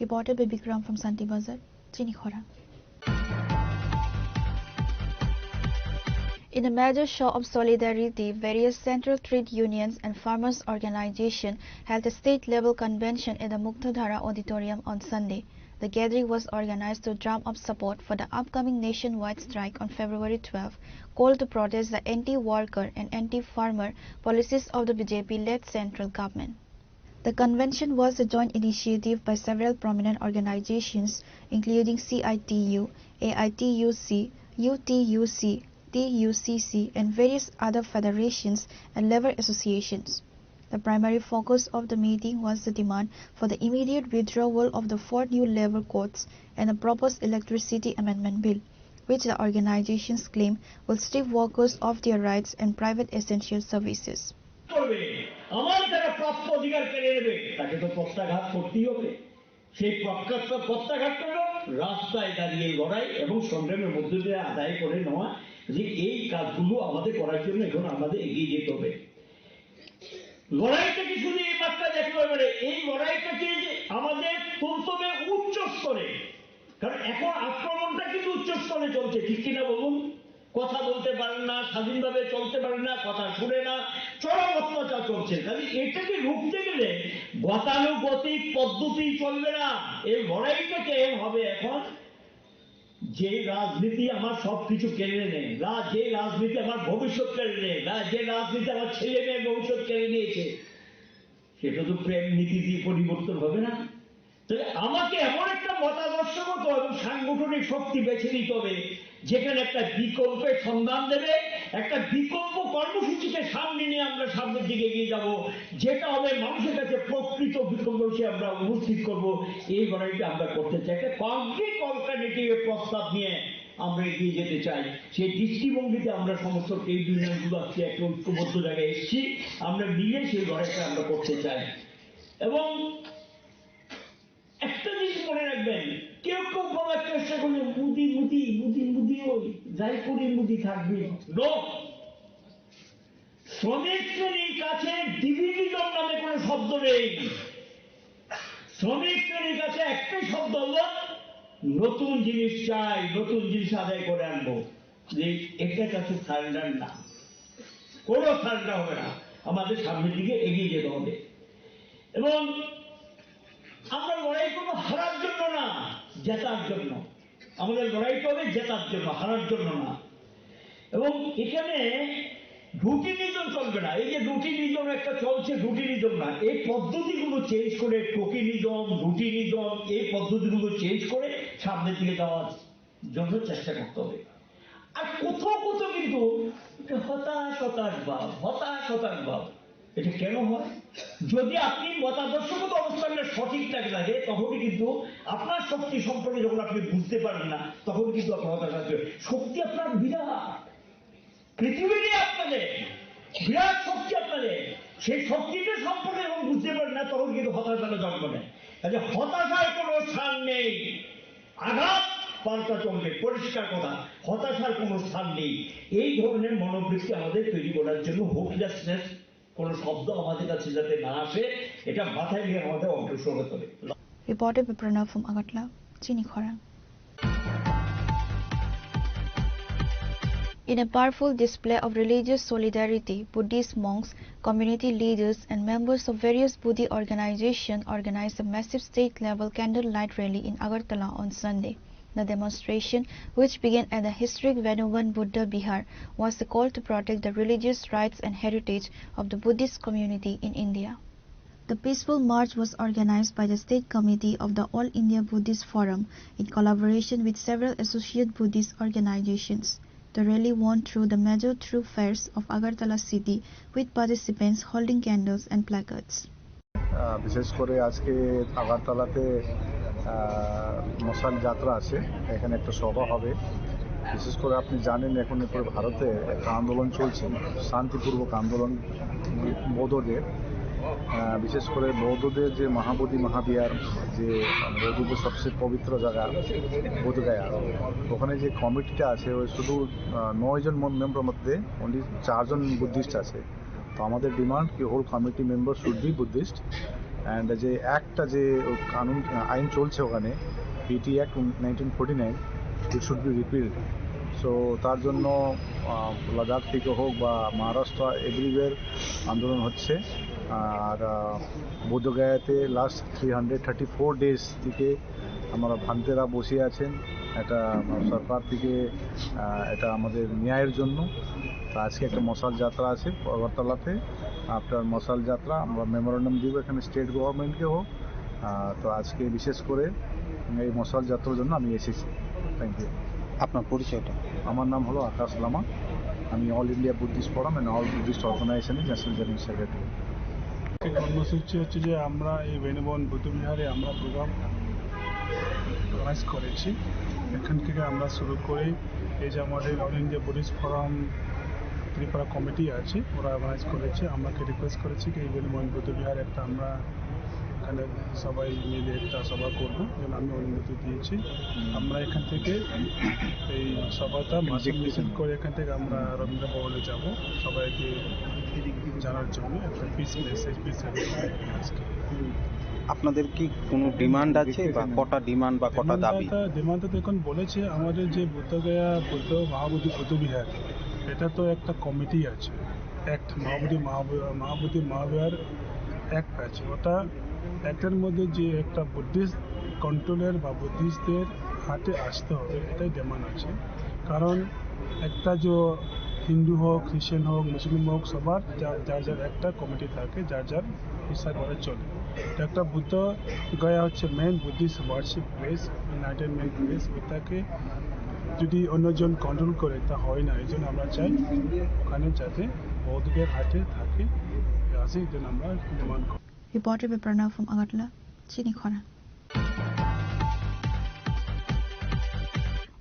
Reporter Baby Kram from Santi Bazar, Chinikhora. In a major show of solidarity, various central trade unions and farmers' organizations held a state-level convention at the Muktadhara Auditorium on Sunday. The gathering was organized to drum up support for the upcoming nationwide strike on February 12, called to protest the anti-worker and anti-farmer policies of the BJP-led central government. The convention was a joint initiative by several prominent organizations, including CITU, AITUC, UTUC, TUCC, and various other federations and labor associations. The primary focus of the meeting was the demand for the immediate withdrawal of the 4 new labor codes and a proposed electricity amendment bill, which the organizations claim will strip workers of their rights and private essential services. আমার যারা প্রাপ্ত অধিকার কেড়ে নেবে তাকে তো প্রত্যাঘাত করতেই হবে। সেই প্রত্যাঘাত হল রাস্তায় দাঁড়িয়ে লড়াই এবং সংগ্রামের মধ্য দিয়ে আদায় করে নেওয়া, যে এই কাজগুলো আমাদের করার জন্য এখন আমাদের এগিয়ে যেতে হবে। লড়াইটাকে শুধু এই মাত্রা দেখতে হবে, এই লড়াইটাকে আমাদের তুলতে হবে উচ্চ স্তরে। কারণ এখন আক্রমণটা কিন্তু উচ্চ স্তরে চলছে, ঠিক কিনা বলুন? কথা বলতে পারেন না, স্বাধীনভাবে চলতে পারেন না, কথা শুনে না, চরম অত্যাচার চলছে। কাজে এটাকে রুখতে গেলে গতানুগতিক পদ্ধতি চলবে না। এই লড়াইটাকে হবে এখন যে রাজনীতি আমার সবকিছু কেড়ে নেয়, যে রাজনীতি আমার ভবিষ্যৎ কেড়ে নেয়, যে রাজনীতি আমার ছেলে মেয়ের ভবিষ্যৎ কেড়ে নিয়েছে, সেটা তো প্রেম নীতি দিয়ে পরিবর্তন হবে না। তবে আমাকে এমন একটা মতাদর্শগত এবং সাংগঠনিক শক্তি বেছে নিতে হবে যেখানে একটা বিকল্পের সন্ধান দেবে, একটা বিকল্প কর্মসূচিকে সামনে নিয়ে আমরা সামনের দিকে এগিয়ে যাব, যেটা হবে মানুষের কাছে প্রকৃত বিকল্প হিসেবে আমরা উপস্থিত করবো। এই লড়াইটা আমরা করতে চাই, একটা কংক্রিট অল্টারনেটিভের প্রস্তাব নিয়ে আমরা এগিয়ে যেতে চাই। সেই দৃষ্টিভঙ্গিতে আমরা সমস্ত ট্রেড ইউনিয়নগুলো আজকে একটা ঐক্যবদ্ধ জায়গায় এসেছি, আমরা মিলে সেই লড়াইটা আমরা করতে চাই। এবং একটা জিনিস মনে রাখবেন, কেউ কেউ বলার চেষ্টা করলে মুদি মুদি মুদি মুদি ওই যাই করি মুদি থাকবে। শ্রমিক শ্রেণীর কাছে ডিভিডিজম নামে কোনো শব্দ নেই। শ্রমিক শ্রেণীর কাছে একটাই শব্দ হলো নতুন জিনিস চাই, নতুন জিনিস আদায় করে আনবো। যে একটা কাছে সারেন্ডার না, কোনো সারেন্ডার হবে না। আমাদের সামনের দিকে এগিয়ে যেতে হবে। এবং আমরা লড়াই করবো হারার জন্য না, জেতার জন্য। আমাদের লড়াইটা হবে জেতার জন্য, হারার জন্য না। এবং এখানে রুটিনিজম চলবে না। এই যে রুটিনিজম একটা চলছে, রুটিনিজম না, এই পদ্ধতিগুলো চেঞ্জ করে, টোকিনিজম, রুটিনিজম, এই পদ্ধতিগুলো চেঞ্জ করে সামনের দিকে যাওয়ার জন্য চেষ্টা করতে হবে। আর কোথাও কোথাও কিন্তু হতাশ ভাব, এটা কেন হয়? যদি আপনি মতাদর্শগত অবস্থানটা সঠিক থাকে তখনই কিন্তু আপনার শক্তি সম্পর্কে যখন আপনি বুঝতে পারবেন না, তখন কিন্তু আপনার হতাশ আসবে। শক্তি আপনার বিরাট, পৃথিবীতে আপনাদের বিরাট শক্তি আপনাদের, সেই শক্তিটা সম্পর্কে যখন বুঝতে পারেন না, তখন কিন্তু হতাশাটা জন্ম নেয়। কাজে হতাশার কোনো স্থান নেই, আঘাত পাল্টা চলবে, পরিষ্কার কথা, হতাশার কোনো স্থান নেই। এই ধরনের মনোবৃত্তি আমাদের তৈরি করার জন্য হোপলেসনেস কোন শব্দ আমাদের কাছে যাতে না আসে, এটা মাথায় নিয়ে আমাদের অগ্রসর হতে হবে। Reported by Pranav from Agartala, Chini Khorang. In a powerful display of religious solidarity, Buddhist monks, community leaders and members of various Buddhist organizations organized a massive state-level candlelight rally in Agartala on Sunday. The demonstration, which began at the historic Venuvan Buddha Bihar, was a call to protect the religious rights and heritage of the Buddhist community in India. The peaceful march was organized by the State Committee of the All India Buddhist Forum in collaboration with several associate Buddhist organizations. The rally wound through the major thoroughfares of Agartala city with participants holding candles and placards. বিশেষ করে আজকে আগারতলাতে মশাল যাত্রা আছে, এখানে একটা সভা হবে। বিশেষ করে আপনি জানেন এখন পুরো ভারতে একটা আন্দোলন চলছে, শান্তিপূর্বক আন্দোলন বৌদ্ধদের, বিশেষ করে বৌদ্ধদের যে মহাবোধি মহাবিহার, যে বৌদ্ধদের সবচেয়ে পবিত্র জায়গা বোধগয়া, ওখানে যে কমিটিটা আছে ওই শুধু 9 জন মেম্বার মধ্যে অনলি 4 জন বুদ্ধিস্ট আছে। তো আমাদের ডিমান্ড কি whole committee member should be Buddhist, and যে অ্যাক্টটা যে কানুন আইন চলছে ওখানে, PT act 1949, it should be repealed. So তার জন্য লাদাখ থেকে হোক বা মহারাষ্ট্র, এভরিওয়্যার আন্দোলন হচ্ছে। আর বোধগয়াতে লাস্ট 334 ডেজ থেকে আমরা ভান্তেরা বসে আছেন, এটা সরকার থেকে এটা আমাদের ন্যায়ের জন্য। তো আজকে একটা মশাল যাত্রা আছে আগরতলাতে। আফটার মশাল যাত্রা আমরা মেমোরেন্ডাম দিব এখানে স্টেট গভর্নমেন্টকে হোক। তো আজকে বিশেষ করে এই মশাল যাত্রার জন্য আমি এসেছি। Thank you. আপনার পরিচয়টা? আমার নাম হলো আকাশ লামা, আমি all India Buddhist forum and all Buddhist অর্গানাইজেশনের ন্যাশনাল জেনারেল সেক্রেটারি। কর্মসূচি হচ্ছে যে আমরা এই বেনুবন বুদ্ধবিহারে আমরা প্রোগ্রাম অর্গানাইজ করেছি। এখান থেকে আমরা শুরু করি, এই যে আমাদের all India Buddhist forum Tripura committee আছে, ওরা অর্গানাইজ করেছে। আমাকে রিকোয়েস্ট করেছি কি এই বেনুবন বুদ্ধবিহারে একটা আমরা এখানে সবাই মিলে একটা সভা করবো, যেন আমি অনুমতি দিয়েছি। আমরা এখান থেকে এই সভাটা মাসিক মিছিল করে এখান থেকে আমরা রবীন্দ্র ভবনে যাব সবাইকে জানার জন্য একটা পিস মেসেজ, আপনাদের কি কোনো ডিমান্ড আছে বা কটা ডিমান্ড বা কটা দাবি? ডিমান্ডটা তো এখন বলেছে আমাদের যে বোধগয়া বুদ্ধ মহাবোধি বুদ্ধবিহার, এটা তো একটা কমিটি আছে, অ্যাক্ট মহাবোধি মহাবিহার অ্যাক্ট আছে। ওটা অ্যাক্টের মধ্যে যে একটা বুদ্ধিস্ট কন্ট্রোলের বা বুদ্ধিস্টদের হাতে আসতে হবে, এটাই ডিমান্ড আছে। কারণ একটা যে হিন্দু হোক, খ্রিস্টান হোক, মুসলিম হোক, সবার যার যার একটা কমিটি থাকে, যার যার হিসাব করে চলে। এটা একটা বুদ্ধ গয়া হচ্ছে main Buddhist worship place, enlightenment place. ওটাকে যদি অন্যজন কন্ট্রোল করে তা হয় না। এই জন্য আমরা চাই ওখানে যাতে বৌদ্ধদের হাতে থাকে, আসে, এই জন্য আমরা ডিমান্ড করি। Reported by Pranav from Agartala, Chini Khorang.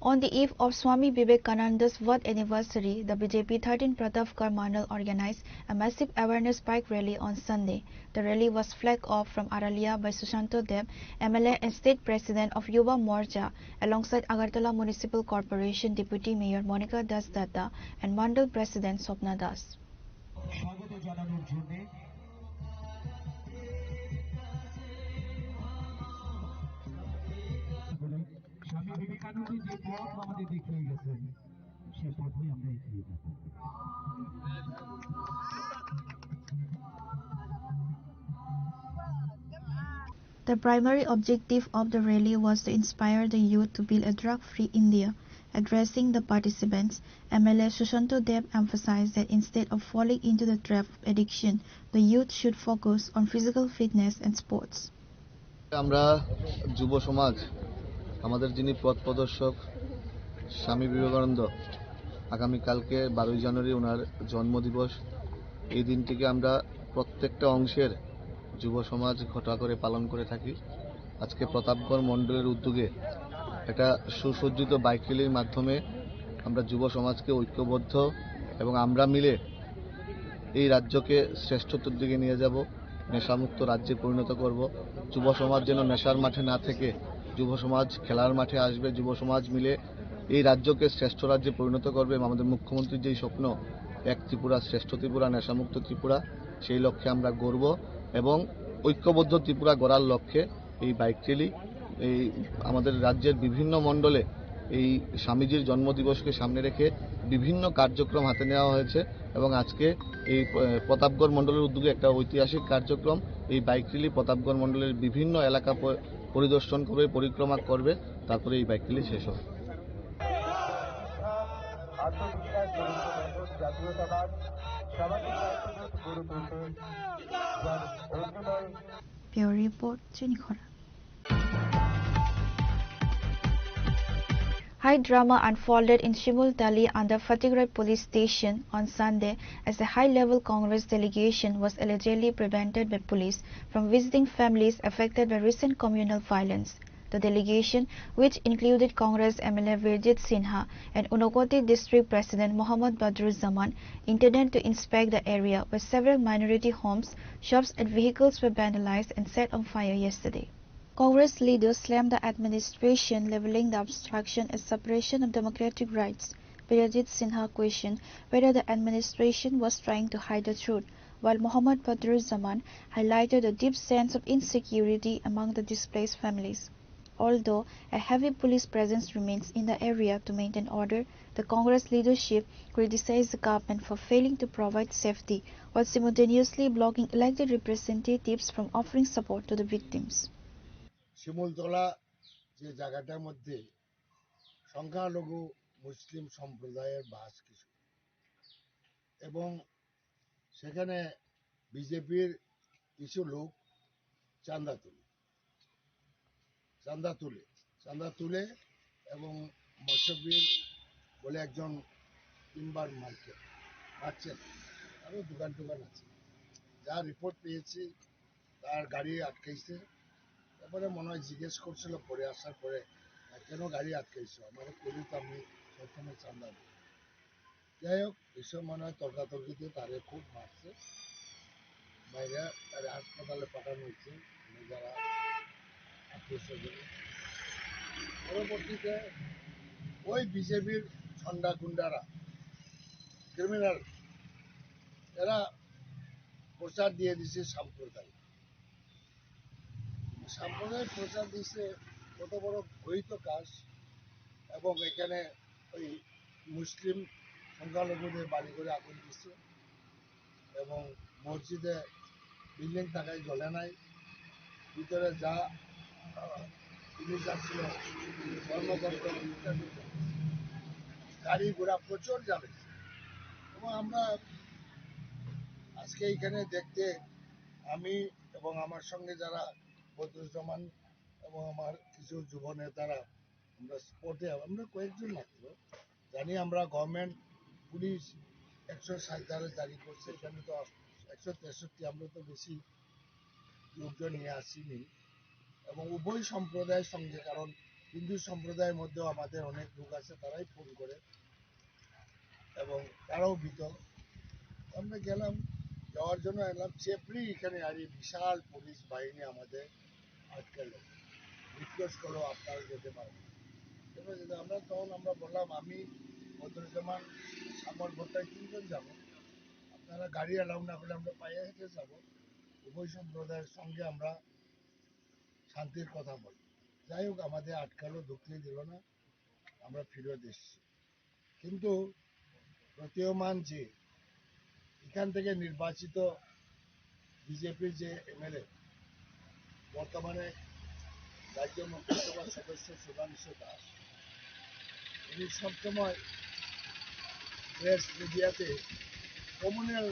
On the eve of Swami Vivekananda's birth anniversary, the BJP 13 Pratapkar Mandal organized a massive awareness bike rally on Sunday. The rally was flagged off from Aralia by Sushanto Deb, MLA and State President of Yuva Morcha, alongside Agartala Municipal Corporation Deputy Mayor Monica Das Datta and Mandal President Swapna Das. Swami Vivekananda যে পথ আমাদের দেখিয়ে গেছেন, সেই পথেই আমরা এগিয়ে যাব। The primary objective of the rally was to inspire the youth to build a drug-free India. Addressing the participants, MLA Sushanto Deb emphasized that instead of falling into the trap of addiction, the youth should focus on physical fitness and sports. আমরা যুব সমাজ আমাদের যিনি পথ প্রদর্শক স্বামী বিবেকানন্দ আগামীকালকে 12 জানুয়ারি ওনার জন্মদিবস এই দিনটিকে আমরা প্রত্যেকটা অংশের যুব সমাজ ঘটা করে পালন করে থাকি। আজকে প্রতাপগড় মণ্ডলের উদ্যোগে একটা সুসজ্জিত বাইক র্যালির মাধ্যমে আমরা যুব সমাজকে ঐক্যবদ্ধ এবং আমরা মিলে এই রাজ্যকে শ্রেষ্ঠত্বের দিকে নিয়ে যাব, নেশামুক্ত রাজ্যে পরিণত করব। যুব সমাজ যেন নেশার মাঠে না থেকে যুব সমাজ খেলার মাঠে আসবে, যুব সমাজ মিলে এই রাজ্যকে শ্রেষ্ঠ রাজ্যে পরিণত করবে। আমাদের মুখ্যমন্ত্রীর যেই স্বপ্ন এক ত্রিপুরা শ্রেষ্ঠ ত্রিপুরা নেশামুক্ত ত্রিপুরা, সেই লক্ষ্যে আমরা গড়ব এবং ঐক্যবদ্ধ ত্রিপুরা গড়ার লক্ষ্যে এই বাইক র্যালি এই আমাদের রাজ্যের বিভিন্ন মণ্ডলে এই স্বামীজির জন্মদিবসকে সামনে রেখে বিভিন্ন কার্যক্রম হাতে নেওয়া হয়েছে এবং আজকে এই প্রতাপগড় মণ্ডলের উদ্যোগে একটা ঐতিহাসিক কার্যক্রম এই বাইক র্যালি প্রতাপগড় মণ্ডলের বিভিন্ন এলাকা পরিদর্শন করবে, পরিক্রমা করবে, তারপরে এই বাইক র্যালি শেষ হবে। Bureau Report, Chinikhora. High drama unfolded in Shimultali under Fatehgarh police station on Sunday as a high-level Congress delegation was allegedly prevented by police from visiting families affected by recent communal violence. The delegation, which included Congress MLA Virjit Sinha and Unakoti District President Mohammad Badruzzaman, intended to inspect the area where several minority homes, shops and vehicles were vandalized and set on fire yesterday. Congress leaders slammed the administration, labeling the obstruction as suppression of democratic rights. Virjit Sinha questioned whether the administration was trying to hide the truth, while Mohammad Badruzzaman highlighted a deep sense of insecurity among the displaced families. Although a heavy police presence remains in the area to maintain order, the Congress leadership criticized the government for failing to provide safety while simultaneously blocking elected representatives from offering support to the victims. Shimultala যে জায়গাটার মধ্যে সংখ্যালঘু মুসলিম সম্প্রদায়ের বাস কিছু এবং সেখানে বিজেপির কিছু লোক চাঁদা তুলে এবং মৎস্যবীর বলে একজন টিম্বার মার্কেট পাচ্ছেন, আরও দোকান আছে, যা রিপোর্ট পেয়েছি তার গাড়ি আটকাইছে। তারপরে মনে হয় জিজ্ঞেস করছিল পরে আসার পরে কেন গাড়ি আটকাইছো, আমার করি তো আমি প্রথমে চাঁদা দিই। যাই হোক, এসব মনে হয় তর্কাতর্কিতে তারে খুব মারছে, বাইরে তারে হাসপাতালে পাঠানো হয়েছে যারা আত্মীয়। পরবর্তীতে ওই বিজেপির ঝন্ডা গুন্ডারা ক্রিমিনাল এরা প্রচার দিয়ে দিছে সাম্প্রদায়িক প্রচার দিচ্ছে, কত বড় ঘোষিত কাজ। এবং এখানে ওই মুসলিম সংখ্যালঘুদের বাড়ি করে আগুন দিচ্ছে এবং মসজিদে বিল্ডিং থাকায় জ্বলে নাই, ভিতরে যা জিনিস যাচ্ছিল ধর্মগ্রন্থ গাড়ি ঘোড়া প্রচুর জ্বালেছে। এবং আমরা আজকে এইখানে দেখতে আমি এবং আমার সঙ্গে যারা বদরুজ্জামান এবং আমার কিছু যুব নেতারা আমরা স্পটে, আমরা কয়েকজন মাত্র জানি, আমরা গভর্নমেন্ট পুলিশ 160 ধারা জারি করছে, এখানে তো 163, আমরা তো বেশি লোকজন নিয়ে আসিনি। এবং উভয় সম্প্রদায়ের সঙ্গে, কারণ হিন্দু সম্প্রদায়ের মধ্যেও আমাদের অনেক লোক আছে, তারাই ফোন করে এবং তারাও ভীত। আমরা গেলাম, যাওয়ার জন্য এলাম, চেপড়ি এখানে আর বিশাল পুলিশ বাহিনী আমাদের আটকালো, রিকোয়েস্ট করলো আপনারা যেতে পারবেন। আমরা তখন আমরা বললাম আমি বদরুজ্জামান সামর ভট্টায় 3 জন যাবো, আপনারা গাড়ি অ্যালাউ না করলে আমরা পায়ে হেঁটে যাবো, উভয় সম্প্রদায়ের সঙ্গে আমরা শান্তির কথা বলি। যাই হোক, আমাদের আটকালো, ঢুকতে দিল না, আমরা ফিরত এসেছি। কিন্তু প্রতীয়মান যে এখান থেকে নির্বাচিত বিজেপির যে এমএলএ বর্তমানে রাজ্য মন্ত্রিসভার সদস্য সুধাংশু দাস, উনি সবসময় প্রেস মিডিয়াতে কমিউনাল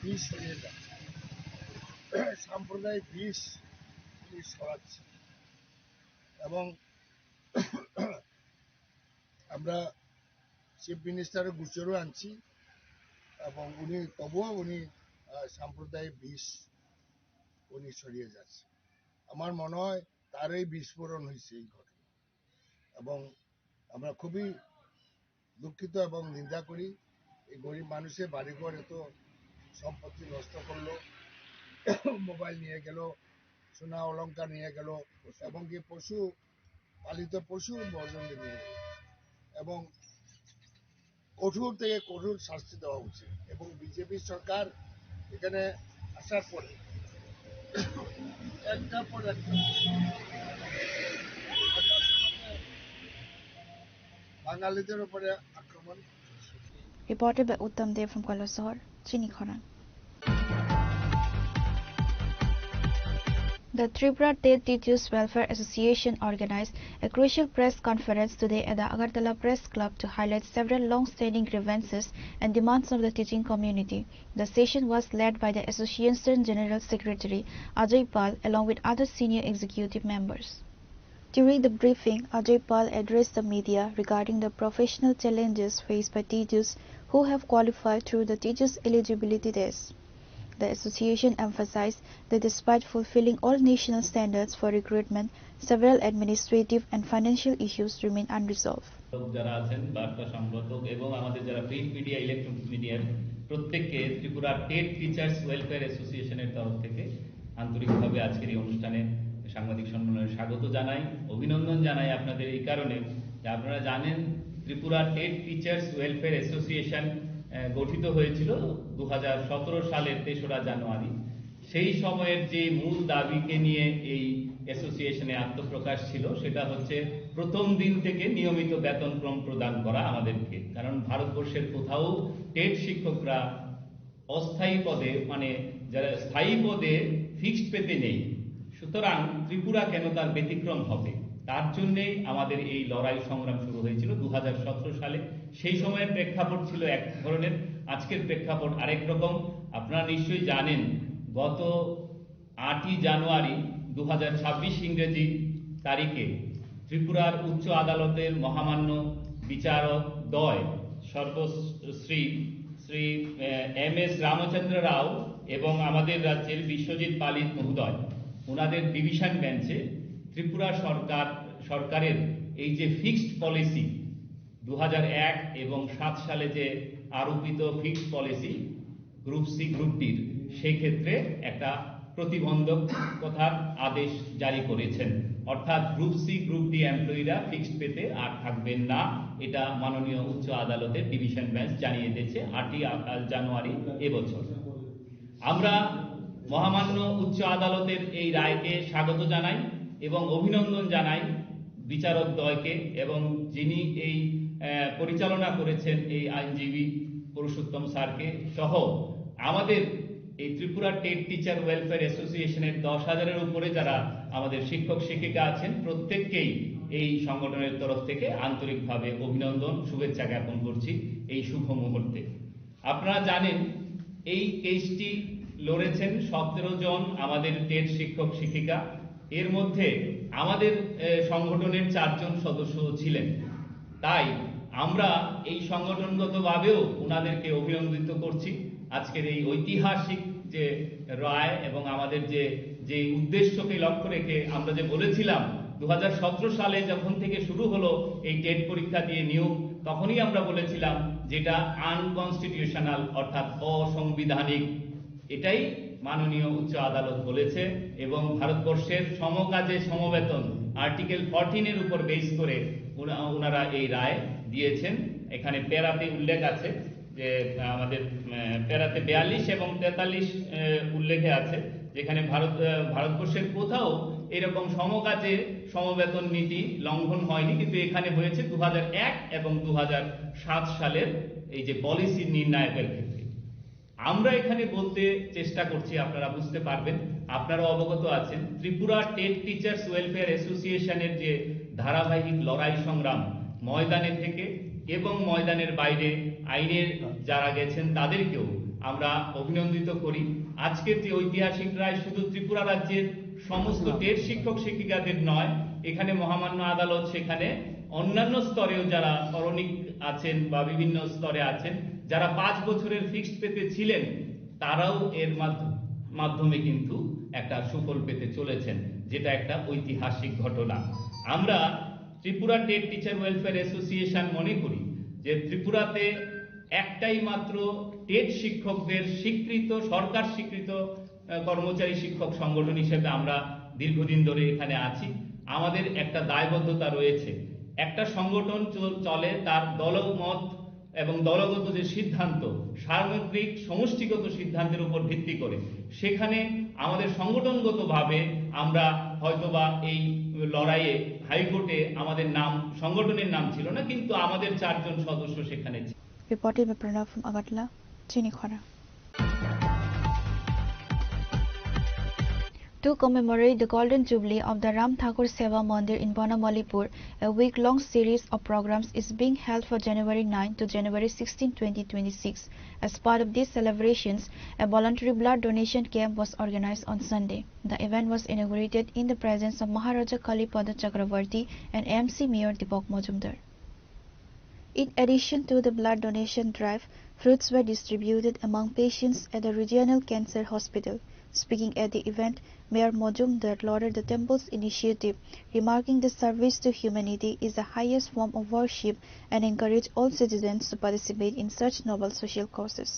বিষ হয়ে যাচ্ছে, সাম্প্রদায়িক বিষ উনি ছড়াচ্ছে। এবং আমরা চিফ মিনিস্টারের গোচরও আনছি, এবং উনি তবুও সাম্প্রদায়িক বিষ উনি ছড়িয়ে যাচ্ছে। আমার মনে হয় তারই বিস্ফোরণ হয়েছে এই ঘটনা, এবং আমরা খুবই দুঃখিত এবং নিন্দা করি। এই গরিব মানুষের বাড়িঘর এত সম্পত্তি নষ্ট করলো, মোবাইল নিয়ে গেল, সোনা অলংকার নিয়ে গেল, এবং কি পালিত পশু বর্জন নিয়ে গেল, এবং কঠোর থেকে কঠোর শাস্তি দেওয়া উচিত। এবং বিজেপি সরকার এখানে আসার পরে একটার পর একটা বাঙালিদের উপরে আক্রমণ। Reported by Uttam Dev from Kolasahar, Chini Khorang. The Tripura TET Teachers Welfare Association organized a crucial press conference today at the Agartala Press Club to highlight several long-standing grievances and demands of the teaching community. The session was led by the Association General Secretary Ajay Pal along with other senior executive members. During the briefing, Ajay Pal addressed the media regarding the professional challenges faced by teachers who have qualified through the Teachers Eligibility Test. The association emphasized that despite fulfilling all national standards for recruitment, several administrative and financial issues remain unresolved. যারা আছেন বার্তা সংগঠক এবং আমাদের যারা print media electronic মিডিয়ার প্রত্যেককে Tripura TET teachers welfare অ্যাসোসিয়েশনের তরফ থেকে আন্তরিকভাবে আজকের এই অনুষ্ঠানে সাংবাদিক সম্মেলনে স্বাগত জানাই, অভিনন্দন জানাই আপনাদের এই কারণে যে আপনারা জানেন Tripura TET teachers welfare association গঠিত হয়েছিল 2017 সালের 3রা জানুয়ারি। সেই সময়ের যে মূল দাবিকে নিয়ে এই অ্যাসোসিয়েশনে আত্মপ্রকাশ ছিল সেটা হচ্ছে প্রথম দিন থেকে নিয়মিত বেতনক্রম প্রদান করা আমাদেরকে, কারণ ভারতবর্ষের কোথাও টেট শিক্ষকরা অস্থায়ী পদে মানে যারা স্থায়ী পদে ফিক্সড পেতে নেই, সুতরাং ত্রিপুরা কেন তার ব্যতিক্রম হবে, তার জন্যেই আমাদের এই লড়াই সংগ্রাম শুরু হয়েছিল 2017 সালে। সেই সময়ের প্রেক্ষাপট ছিল এক ধরনের, আজকের প্রেক্ষাপট আরেক রকম। আপনারা নিশ্চয়ই জানেন গত 8ই জানুয়ারি 2026 ইংরেজি তারিখে ত্রিপুরার উচ্চ আদালতের মহামান্য বিচারক দ্বয় সর্বশ্রী শ্রী MS রামচন্দ্র রাও এবং আমাদের রাজ্যের বিশ্বজিৎ পালিত মহোদয় ওনাদের ডিভিশন বেঞ্চে ত্রিপুরা সরকারের এই যে ফিক্সড পলিসি 2001 এবং 7 সালে যে আরোপিত fixed policy group C group ডির সেই ক্ষেত্রে একটা প্রতিবন্ধকতার আদেশ জারি করেছেন, অর্থাৎ গ্রুপ সি গ্রুপ ডি এমপ্লয়িরা ফিক্সড পেতে আর থাকবেন না। এটা মাননীয় উচ্চ আদালতের ডিভিশন বেঞ্চ জানিয়ে দিয়েছে 8ই জানুয়ারি এবছর। আমরা মহামান্য উচ্চ আদালতের এই রায়কে স্বাগত জানাই এবং অভিনন্দন জানাই বিচারক দ্বয়কে, এবং যিনি এই পরিচালনা করেছেন এই আইনজীবী পুরুষোত্তম স্যারকে সহ আমাদের এই ত্রিপুরা টেট টিচার ওয়েলফেয়ার অ্যাসোসিয়েশনের 10,000-এর উপরে যারা আমাদের শিক্ষক শিক্ষিকা আছেন প্রত্যেককেই এই সংগঠনের তরফ থেকে আন্তরিকভাবে অভিনন্দন শুভেচ্ছা জ্ঞাপন করছি এই শুভ মুহূর্তে। আপনারা জানেন এই কেসটি লড়েছেন 17 জন আমাদের টেট শিক্ষক শিক্ষিকা, এর মধ্যে আমাদের সংগঠনের 4 জন সদস্য ছিলেন। তাই আমরা এই সংগঠনগতভাবেও ওনাদেরকে অভিনন্দিত করছি আজকের এই ঐতিহাসিক যে রায়, এবং আমাদের যে উদ্দেশ্যকে লক্ষ্য রেখে আমরা যে বলেছিলাম 2017 সালে যখন থেকে শুরু হলো এই টেট পরীক্ষা দিয়ে নিয়োগ, তখনই আমরা বলেছিলাম যেটা আনকনস্টিটিউশনাল অর্থাৎ অসাংবিধানিক। এটাই মাননীয় উচ্চ আদালত বলেছে এবং ভারতবর্ষের সমকাজে সমবেতন আর্টিকেল 14-এর উপর বেস করে ওনারা এই রায় দিয়েছেন। এখানে প্যারাতে উল্লেখ আছে যে আমাদের প্যারাতে 42 এবং 43 উল্লেখে আছে, যেখানে ভারতবর্ষের কোথাও এরকম সমকাজে সমবেতন নীতি লঙ্ঘন হয়নি, কিন্তু এখানে হয়েছে 2001 এবং 2007 সালের এই যে পলিসি নির্ণায়কের ক্ষেত্রে। আমরা এখানে বলতে চেষ্টা করছি, আপনারা বুঝতে পারবেন, আপনারা অবগত আছেন, ত্রিপুরা টেট টিচার্স ওয়েলফেয়ার অ্যাসোসিয়েশনের যে ধারাবাহিক লড়াই সংগ্রাম ময়দানে থেকে এবং ময়দানের বাইরে আইনের যারা গেছেন তাদেরকেও আমরা অভিনন্দিত করি। আজকের যে ঐতিহাসিক রায় শুধু ত্রিপুরা রাজ্যের সমস্ত টেট শিক্ষক শিক্ষিকাদের নয়, এখানে মহামান্য আদালত সেখানে অন্যান্য স্তরেও যারা করণিক আছেন বা বিভিন্ন স্তরে আছেন, যারা 5 বছরের ফিক্সড পেতে ছিলেন, তারাও এর মাধ্যমে কিন্তু একটা সুফল পেতে চলেছেন, যেটা একটা ঐতিহাসিক ঘটনা। আমরা Tripura TET teacher welfare association মনে করি যে ত্রিপুরাতে একটাই মাত্র টেট শিক্ষকদের স্বীকৃত, সরকার স্বীকৃত কর্মচারী শিক্ষক সংগঠন হিসেবে আমরা দীর্ঘদিন ধরে এখানে আছি। আমাদের একটা দায়বদ্ধতা রয়েছে, একটা সংগঠন চলে তার দলমত এবং দলগত যে সিদ্ধান্ত, সামগ্রিক সমষ্টিগত সিদ্ধান্তের উপর ভিত্তি করে। সেখানে আমাদের সংগঠনগতভাবে আমরা হয়তোবা এই লড়াইয়ে হাইকোর্টে আমাদের নাম, সংগঠনের নাম ছিল না, কিন্তু আমাদের 4 জন সদস্য সেখানে ছিল। Reported by Pranav from Agartala, Chinikhara. To commemorate the Golden Jubilee of the Ram Thakur Seva Mandir in Banamalipur, a week-long series of programs is being held for January 9 to January 16, 2026. As part of these celebrations, a voluntary blood donation camp was organized on Sunday. The event was inaugurated in the presence of Maharaja Kalipada Chakravarti and MC Mayor Deepak Majumdar. In addition to the blood donation drive, fruits were distributed among patients at the Regional Cancer Hospital. Speaking at the event, Mayor Majumdar lauded the temple's initiative, remarking the service to humanity is the highest form of worship and encouraged all citizens to participate in such noble social causes.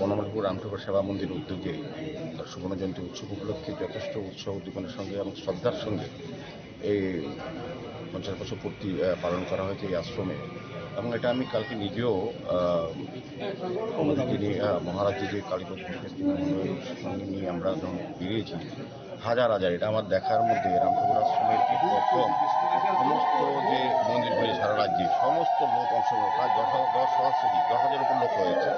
Banamalipur Ram ঠাকুর সেবা মন্দির উদ্যোগে সুবর্ণ জয়ন্তী উৎসব উপলক্ষে যথেষ্ট উৎসাহ উদ্দীপনার সঙ্গে এবং শ্রদ্ধার সঙ্গে এই 50 বছর পূর্তি পালন করা হয়েছে এই আশ্রমে। এবং এটা আমি কালকে নিজেও আমাদের যিনি মহারাজ যে কালীপদ সঙ্গে নিয়ে আমরা যখন বেরিয়েছি, হাজার হাজার, এটা আমার দেখার মধ্যে রাম ঠাকুর আশ্রমের প্রথম সমস্ত যে মন্দির হয়েছে সারা রাজ্যে সমস্ত লোক অংশগ্রহণ, প্রায় 10,000 উপর লোক হয়েছে।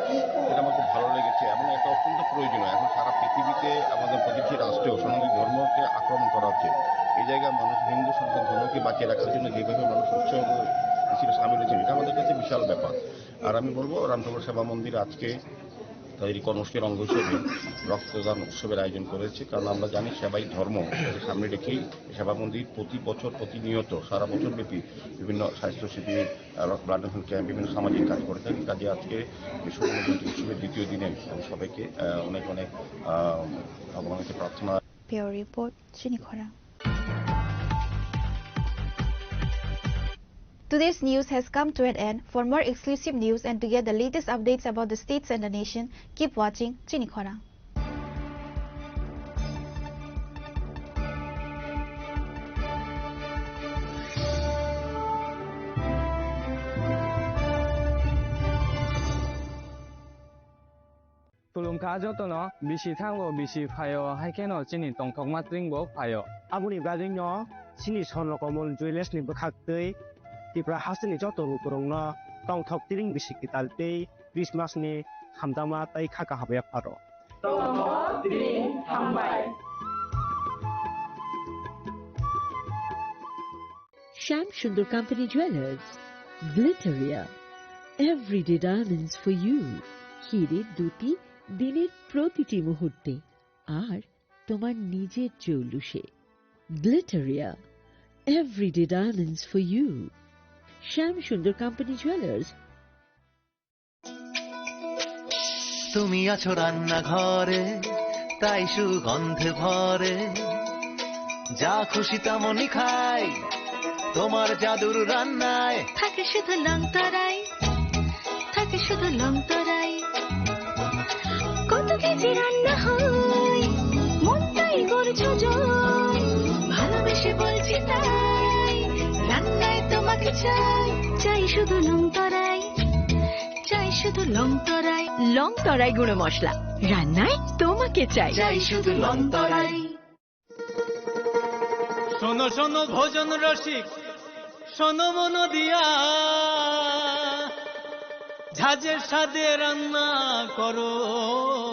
এটা আমার খুব ভালো লেগেছে এবং এটা অত্যন্ত প্রয়োজনীয়। এখন সারা পৃথিবীতে আমাদের প্রতিটি রাষ্ট্রেও সনাতন ধর্মকে আক্রমণ করা হচ্ছে। এই জায়গায় মানুষ হিন্দু সনাতন ধর্মকে বাঁচিয়ে রাখার জন্য যেভাবে মানুষ উৎসব সামিল হয়েছে, এটা আমাদের কাছে বিশাল ব্যাপার। আর আমি বলবো রাম ঠাকুর সেবা মন্দির আজকে তাদের কর্মসূচির অঙ্গ হিসেবে রক্তদান উৎসবের আয়োজন করেছে, কারণ আমরা জানি সেবাই ধর্ম, সামনে রেখেই সেবা মন্দির প্রতি বছর প্রতিনিয়ত সারা বছর ব্যাপী বিভিন্ন স্বাস্থ্য শিবির, ব্লাড ডোনেশন ক্যাম্প, বিভিন্ন সামাজিক কাজ করে থাকি। কাজে আজকে সুবর্ণ জয়ন্তী উৎসবের দ্বিতীয় দিনে আমি সবাইকে অনেক অনেক ভগবানকে প্রার্থনা। Bureau Report, Chinikhara. Today's news has come to an end. For more exclusive news and to get the latest updates about the states and the nation, keep watching Chinikhara. Tulung kajo to no bisi thango bisi phayo haikeno chini tongthok matring bo phayo abuni gading no chini sonlo komol joyless ni bakhaktei tipra hasni joto rukurong no tongthok tiring bisi kitaltei Christmas ni hamdama tai khaka habya paro tongthok tiring hambai. Sham Sundar Company Jewelers, Glitteria, everyday diamonds for you. Hire duti দিনের প্রতিটি মুহূর্তে আর তোমার নিজের জৌলুসে। Glitteria, everyday diamonds for you. Sham Sundar Company Jewelers. তুমি আছো রান্না ঘরে, তাই সুগন্ধে ভরে, যা খুশি তেমনই খাই, তোমার জাদুর রান্নায় থাকে শুধু লংতরাই, থাকে শুধু লংতরাই। কত কেজি রান্না হয়, মনটাই করছো জয়, ভালোবেসে বলছি তাই, রান্নায় তোমাকে চাই, চাই শুধু লংতরাই, চাই শুধু লংতরাই। লংতরাই গুঁড়ো মশলা, রান্নায় তোমাকে চাই, চাই শুধু লংতরাই। শোনো শোনো ভোজন রসিক, শোনো মন দিয়া, ঝাঁঝের স্বাদে রান্না করো